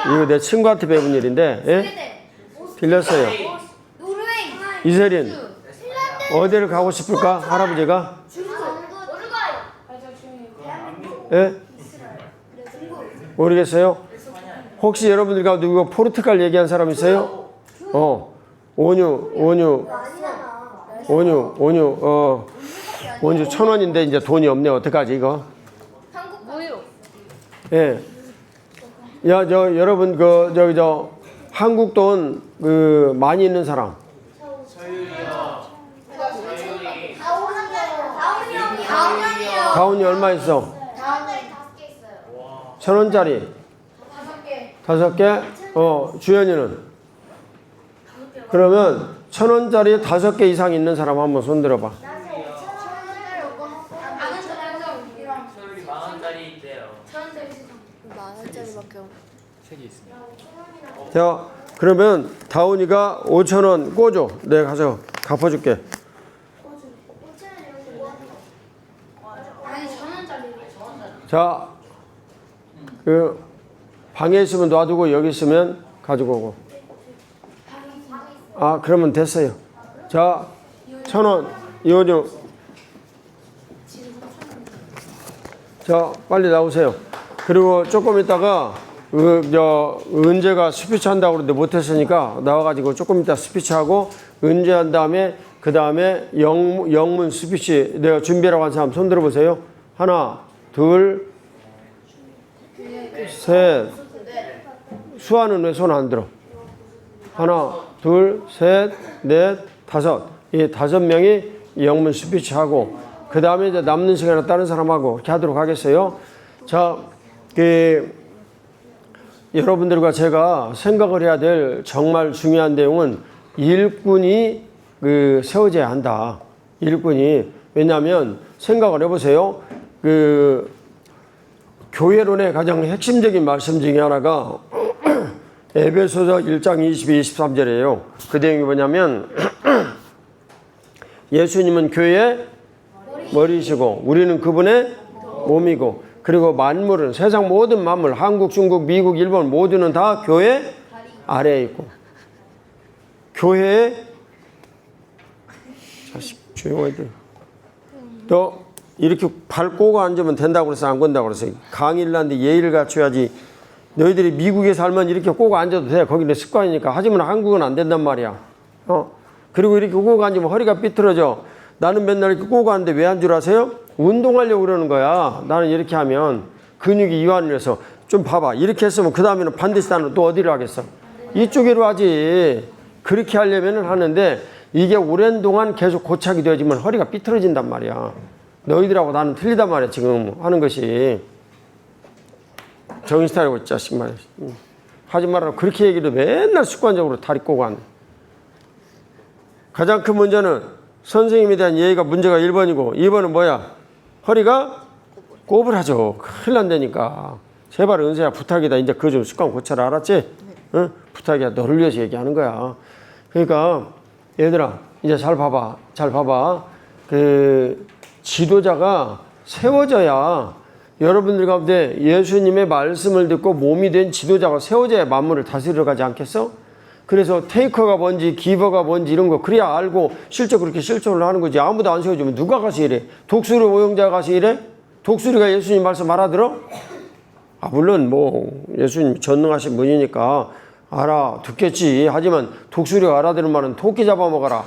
이거 내 친구한테 배운 일인데 예? 틀렸어요. 이세린 어디를 가고 싶을까? 할아버지가? 예? 모르겠어요? 혹시 여러분들 가운데 누가 포르투갈 얘기한 사람 있어요? 온유 1,000원인데 이제 돈이 없네. 어떡하지 이거? 예. 야, 여러분 한국 돈 많이 있는 사람. 다운이 얼마 있어? 다운짜리 5개 있어요. 1,000원짜리 5개. 5개? 주연이는? 그러면 1,000원짜리 5개 이상 있는 사람 한번 손 들어봐. 나한테 5,000원짜리 오고 아는 사람이랑 소율이 10,000원짜리 있대요. 1,000원짜리 세상. 10,000원짜리밖에 없. 자, 그러면 다운이가 5,000원 꿔줘. 내가 가서 갚아줄게. 5,000원이 뭐 아니 1,000원짜리. 자, 그 방에 있으면 놔두고 여기 있으면 가지고 오고. 아, 그러면 됐어요. 자, 1,000원 이혼유. 자, 빨리 나오세요. 그리고 조금 있다가 은재가 스피치 한다고 그러는데 못했으니까 나와가지고 조금 이따 스피치 하고 은재 한 다음에 그 다음에 영문 스피치 내가 준비라고 한 사람 손 들어보세요. 하나, 둘, 셋. 수아는 왜 손 안 들어? 하나, 둘, 셋, 넷, 다섯. 이 5명이 영문 스피치 하고 그 다음에 이제 남는 시간에 다른 사람하고 이렇게 하도록 하겠어요. 자, 여러분들과 제가 생각을 해야 될 정말 중요한 내용은 일꾼이 세워져야 한다. 일꾼이. 왜냐하면 생각을 해보세요. 교회론의 가장 핵심적인 말씀 중에 하나가 에베소서 1장 22, 23절이에요. 그 내용이 뭐냐면 예수님은 교회의 머리이시고 우리는 그분의 몸이고 그리고 만물은 세상 모든 만물 한국, 중국, 미국, 일본 모두는 다 교회 아래에 있고 교회에 자식 조용해야 돼. 너 이렇게 발 꼬고 앉으면 된다고 그래서 안 건다고 그래서 강의를 하는데 예의를 갖춰야지. 너희들이 미국에 살면 이렇게 꼬고 앉아도 돼. 거기는 습관이니까. 하지만 한국은 안 된단 말이야. 그리고 이렇게 꼬고 앉으면 허리가 삐뚤어져. 나는 맨날 이렇게 꼬고 앉는데 왜 한 줄 아세요? 운동하려고 그러는 거야. 나는 이렇게 하면 근육이 이완을 해서 좀 봐봐. 이렇게 했으면 그 다음에는 반드시 나는 또 어디로 하겠어? 이쪽으로 하지. 그렇게 하려면 하는데 이게 오랜 동안 계속 고착이 되어지면 허리가 삐뚤어진단 말이야. 너희들하고 나는 틀리단 말이야. 지금 하는 것이. 정신 차리고 자식 말이야. 하지 말라고 그렇게 얘기도 맨날 습관적으로 다리 꼬고 앉아. 가장 큰 문제는 선생님에 대한 예의가 문제가 1번이고 2번은 뭐야? 허리가 꼬부라져. 큰일 난다니까. 제발 은세야 부탁이다. 이제 그거 좀 습관 고쳐라. 알았지? 응? 부탁이야. 너를 위해서 얘기하는 거야. 그러니까 얘들아 이제 잘 봐봐. 잘 봐봐. 지도자가 세워져야 여러분들 가운데 예수님의 말씀을 듣고 몸이 된 지도자가 세워져야 만물을 다스리러 가지 않겠어? 그래서 테이커가 뭔지 기버가 뭔지 이런 거 그래야 알고 실제 그렇게 실천을 하는 거지. 아무도 안 세워주면 누가 가서 이래? 독수리 오용자가 가서 이래? 독수리가 예수님 말씀 알아들어? 물론 뭐 예수님 전능하신 분이니까 알아듣겠지. 하지만 독수리가 알아듣는 말은 토끼 잡아먹어라,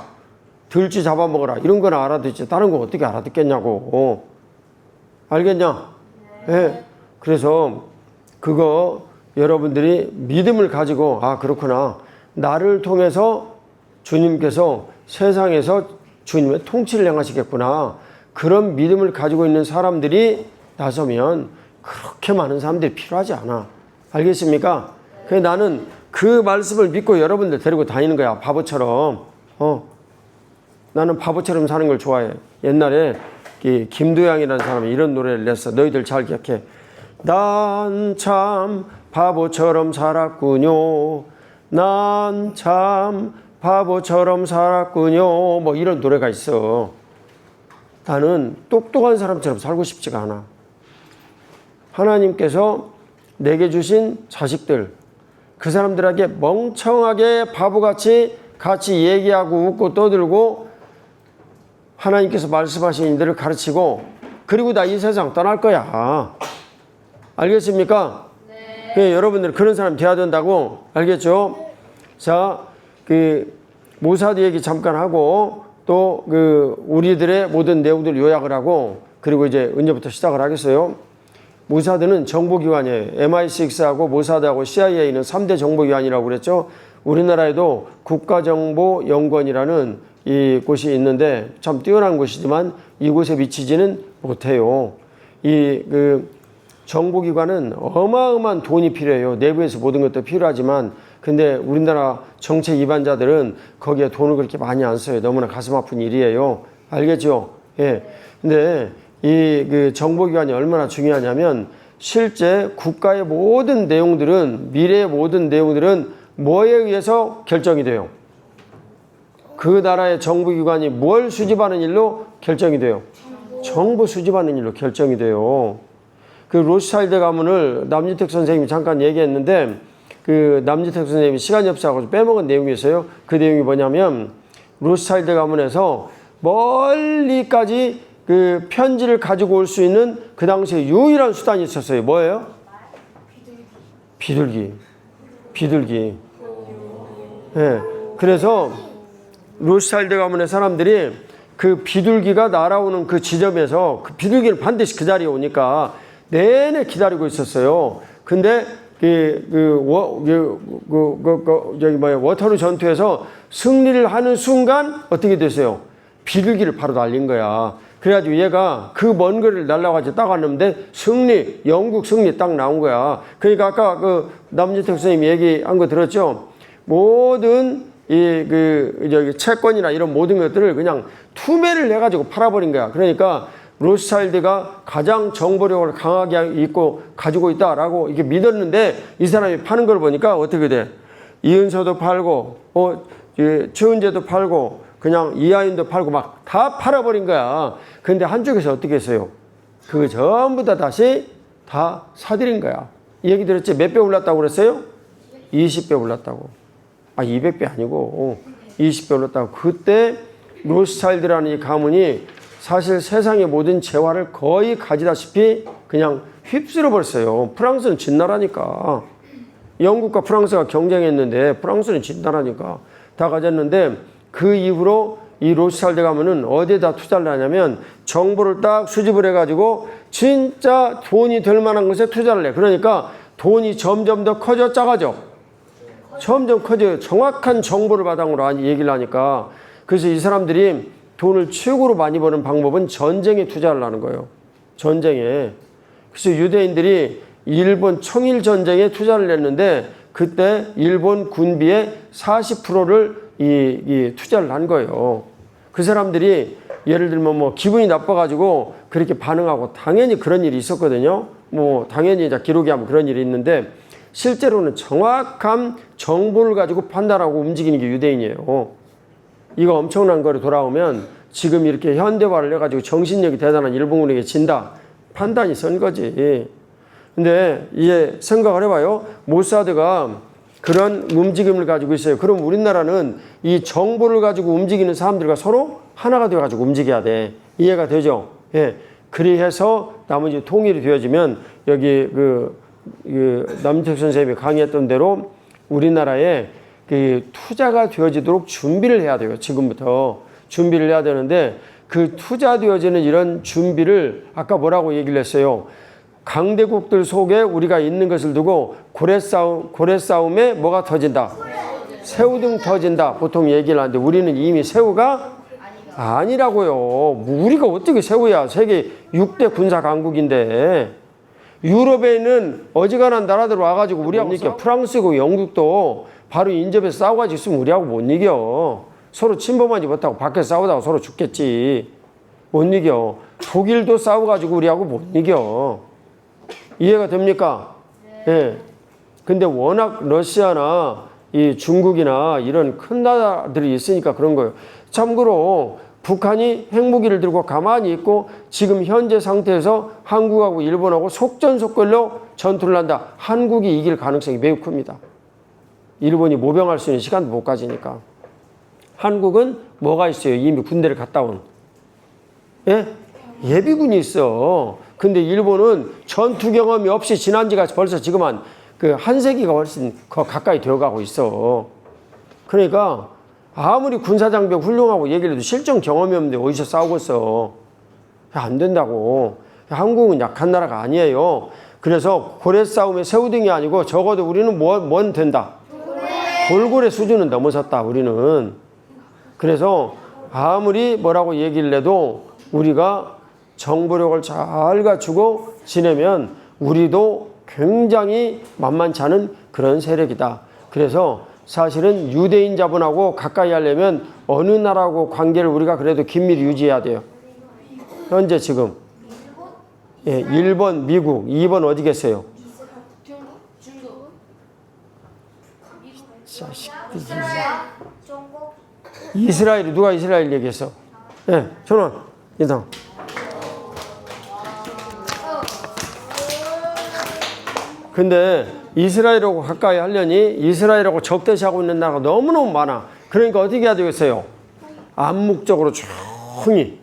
들쥐 잡아먹어라 이런 거는 알아듣지. 다른 거 어떻게 알아듣겠냐고. 알겠냐? 네. 그래서 그거 여러분들이 믿음을 가지고 그렇구나. 나를 통해서 주님께서 세상에서 주님의 통치를 행하시겠구나. 그런 믿음을 가지고 있는 사람들이 나서면 그렇게 많은 사람들이 필요하지 않아. 알겠습니까? 그래서 나는 그 말씀을 믿고 여러분들 데리고 다니는 거야. 바보처럼. 나는 바보처럼 사는 걸 좋아해. 옛날에 김도양이라는 사람이 이런 노래를 냈어. 너희들 잘 기억해. 난 참 바보처럼 살았군요. 난 참 바보처럼 살았군요. 뭐 이런 노래가 있어. 나는 똑똑한 사람처럼 살고 싶지가 않아. 하나님께서 내게 주신 자식들, 그 사람들에게 멍청하게 바보같이 같이 얘기하고 웃고 떠들고 하나님께서 말씀하신 이들을 가르치고 그리고 나 이 세상 떠날 거야. 알겠습니까? 네. 여러분들 그런 사람 돼야 된다고. 알겠죠? 네. 자, 모사드 얘기 잠깐 하고 또 우리들의 모든 내용들 요약을 하고 그리고 이제 언제부터 시작을 하겠어요? 모사드는 정보기관이에요. MI6하고 모사드하고 CIA는 3대 정보기관이라고 그랬죠. 우리나라에도 국가정보연구원이라는 이 곳이 있는데 참 뛰어난 곳이지만 이곳에 미치지는 못해요. 그 정보기관은 어마어마한 돈이 필요해요. 내부에서 모든 것도 필요하지만 근데 우리나라 정책 위반자들은 거기에 돈을 그렇게 많이 안 써요. 너무나 가슴 아픈 일이에요. 알겠죠? 예. 근데 그 정보기관이 얼마나 중요하냐면 실제 국가의 모든 내용들은 미래의 모든 내용들은 뭐에 의해서 결정이 돼요? 그 나라의 정부기관이 뭘 수집하는 일로 결정이 돼요? 정보 수집하는 일로 결정이 돼요. 그 로스차일드 가문을 남주택 선생님이 잠깐 얘기했는데 그 남주택 선생님이 시간이 없어서 빼먹은 내용이었어요. 그 내용이 뭐냐면 로스차일드 가문에서 멀리까지 그 편지를 가지고 올 수 있는 그 당시에 유일한 수단이 있었어요. 뭐예요? 비둘기. 예. 그래서 로스차일드 가문의 사람들이 그 비둘기가 날아오는 그 지점에서 그 비둘기는 반드시 그 자리에 오니까 내내 기다리고 있었어요. 근데 워터루 전투에서 승리를 하는 순간 어떻게 됐어요? 비둘기를 바로 날린 거야. 그래가지고 얘가 그 먼 거리를 날아가지고 딱 왔는데 승리, 영국 승리 딱 나온 거야. 그러니까 아까 그 남주택 선생님이 얘기한 거 들었죠? 모든 채권이나 이런 모든 것들을 그냥 투매를 해가지고 팔아버린 거야. 그러니까 로스차일드가 가장 정보력을 강하게 가지고 있다라고 이렇게 믿었는데 이 사람이 파는 걸 보니까 어떻게 돼? 이은서도 팔고, 최은재도 팔고, 그냥 이하윤도 팔고 막 다 팔아버린 거야. 근데 한쪽에서 어떻게 했어요? 그거 전부 다 다시 다 사들인 거야. 이 얘기 들었지? 몇 배 올랐다고 그랬어요? 20배 올랐다고. 200배 아니고 20배 올랐다고. 그때 로스차일드라는 이 가문이 사실 세상의 모든 재화를 거의 가지다시피 그냥 휩쓸어 버렸어요. 프랑스는 진나라니까. 영국과 프랑스가 경쟁했는데 프랑스는 진나라니까 다 가졌는데 그 이후로 이 로스차일드 가문은 어디에다 투자를 하냐면 정보를 딱 수집을 해가지고 진짜 돈이 될 만한 것에 투자를 해. 그러니까 돈이 점점 더 커져 작아져. 점점 커져요. 정확한 정보를 바탕으로 얘기를 하니까. 그래서 이 사람들이 돈을 최고로 많이 버는 방법은 전쟁에 투자를 하는 거예요. 전쟁에. 그래서 유대인들이 일본 청일 전쟁에 투자를 했는데 그때 일본 군비의 40%를 투자를 한 거예요. 그 사람들이 예를 들면 뭐 기분이 나빠가지고 그렇게 반응하고 당연히 그런 일이 있었거든요. 뭐 당연히 이제 기록에 하면 그런 일이 있는데 실제로는 정확한 정보를 가지고 판단하고 움직이는 게 유대인이에요. 이거 엄청난 거로 돌아오면 지금 이렇게 현대화를 해가지고 정신력이 대단한 일본군에게 진다. 판단이 선 거지. 근데 이제 생각을 해봐요. 모사드가 그런 움직임을 가지고 있어요. 그럼 우리나라는 이 정보를 가지고 움직이는 사람들과 서로 하나가 되어가지고 움직여야 돼. 이해가 되죠? 예. 그리해서 나머지 통일이 되어지면 여기 남주택 선생님이 강의했던 대로 우리나라에 그 투자가 되어지도록 준비를 해야 돼요. 지금부터 준비를 해야 되는데 그 투자되어지는 이런 준비를 아까 뭐라고 얘기를 했어요? 강대국들 속에 우리가 있는 것을 두고 고래 싸움에 뭐가 터진다? 새우등 터진다. 보통 얘기를 하는데 우리는 이미 새우가 아니라고요. 우리가 어떻게 새우야? 세계 6대 군사 강국인데 유럽에 있는 어지간한 나라들 와가지고 우리하고 못 이겨. 프랑스고 영국도 바로 인접해서 싸워가지고 있으면 우리하고 못 이겨. 서로 침범하지 못하고 밖에서 싸우다가 서로 죽겠지. 못 이겨. 독일도 싸워가지고 우리하고 못 이겨. 이해가 됩니까? 예. 근데 워낙 러시아나 이 중국이나 이런 큰 나라들이 있으니까 그런 거예요. 참고로 북한이 핵무기를 들고 가만히 있고 지금 현재 상태에서 한국하고 일본하고 속전속결로 전투를 한다. 한국이 이길 가능성이 매우 큽니다. 일본이 모병할 수 있는 시간도 못 가지니까. 한국은 뭐가 있어요? 이미 군대를 갔다 온. 예? 예비군이 있어. 근데 일본은 전투 경험이 없이 지난 지가 벌써 지금 한 세기가 훨씬 가까이 되어가고 있어. 그러니까 아무리 군사장비 훌륭하고 얘기를 해도 실전 경험이 없는데 어디서 싸우고 있어. 안 된다고. 한국은 약한 나라가 아니에요. 그래서 고래 싸움의 새우등이 아니고 적어도 우리는 뭔 된다? 돌고래 수준은 넘어섰다. 우리는. 그래서 아무리 뭐라고 얘기를 해도 우리가 정보력을 잘 갖추고 지내면 우리도 굉장히 만만치 않은 그런 세력이다. 그래서 사실은 유대인 자본하고 가까이 하려면 어느 나라하고 관계를 우리가 그래도 긴밀히 유지해야 돼요. 현재 지금 예, 1번 미국, 2번 어디겠어요? 중국. 중국. 이스라엘이 누가 이스라엘 얘기했어? 예, 전원 인상. 근데 이스라엘하고 가까이 하려니 이스라엘하고 적대시하고 있는 나라가 너무너무 많아. 그러니까 어떻게 해야 되겠어요? 암묵적으로 조용히,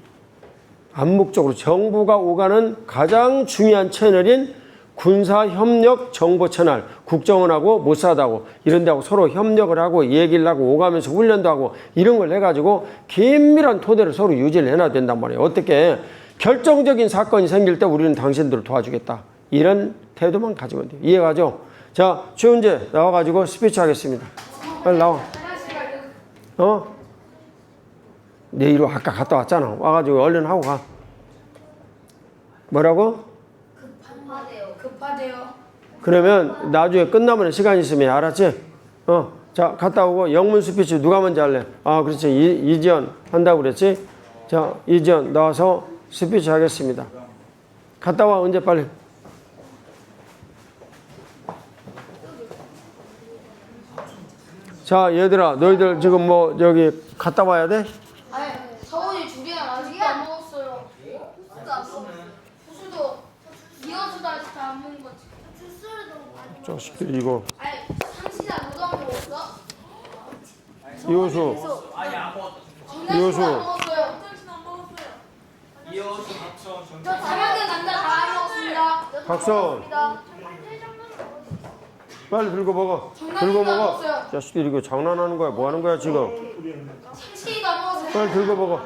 암묵적으로 정부가 오가는 가장 중요한 채널인 군사협력 정보 채널, 국정원하고 모사드하고 이런 데하고 서로 협력을 하고 얘기를 하고 오가면서 훈련도 하고 이런 걸 해가지고 긴밀한 토대를 서로 유지를 해놔야 된단 말이에요. 어떻게 결정적인 사건이 생길 때 우리는 당신들을 도와주겠다. 이런 태도만 가지면 돼요. 이해가죠? 자, 최훈재 나와가지고 스피치 하겠습니다. 빨리 나와. 내일 아까 갔다 왔잖아. 와가지고 얼른 하고 가. 뭐라고? 급하대요. 그러면 나중에 끝나면 시간 있으면 알았지? 자, 갔다 오고 영문 스피치 누가 먼저 할래? 아, 그렇지. 이지연 한다고 그랬지? 자, 이지연 나와서 스피치 하겠습니다. 갔다 와, 언제 빨리. 자, 얘들아, 너희들 지금 뭐 저기 갔다 와야 돼? 아니, 서훈이 주리안 아직도 안 먹었어요. 수수도 이어수도 아직 안 먹은 거지. 자식들 이거 아니, 상시나 너도 안 먹었어? 이호수 이호수 안 먹었어요. 이어서 박수 저 3학년 남자 다 먹었습니다. 박선 빨리 들고 먹어. 들고 먹어. 자식들 이거 장난하는 거야? 뭐 하는 거야 지금? 상신이도 안 먹었어요. 빨리 들고 먹어.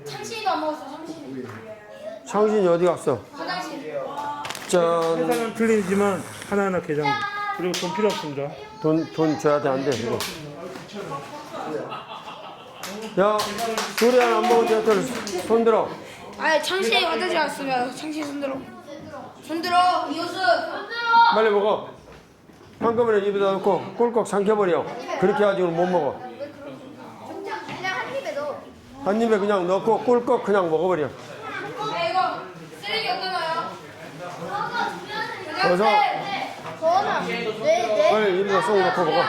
상신이도 안 먹었어요. 상신이. 창신이 어디 갔어? 화장실. 짠. 회사는 틀리지만 하나하나 계정 그리고 돈 필요 없습니다. 돈 줘야 돼, 안 돼, 이거. 야, 두리안 안 먹은 애들 손 들어. 아니, 창신이 화장실 갔으면 창신 손들어. 손들어. 이호수. 빨리 먹어. 한꺼번에 입에다 넣고 꿀꺽 삼켜버려. 그렇게 해가지고 못 먹어. 그냥 한 입에 넣어. 한 입에 그냥 넣고 꿀꺽 그냥 먹어버려. 이거 쓰레기 어디나요? 어서 전화. 네. 빨리 입에다 쏙 넣고 먹어.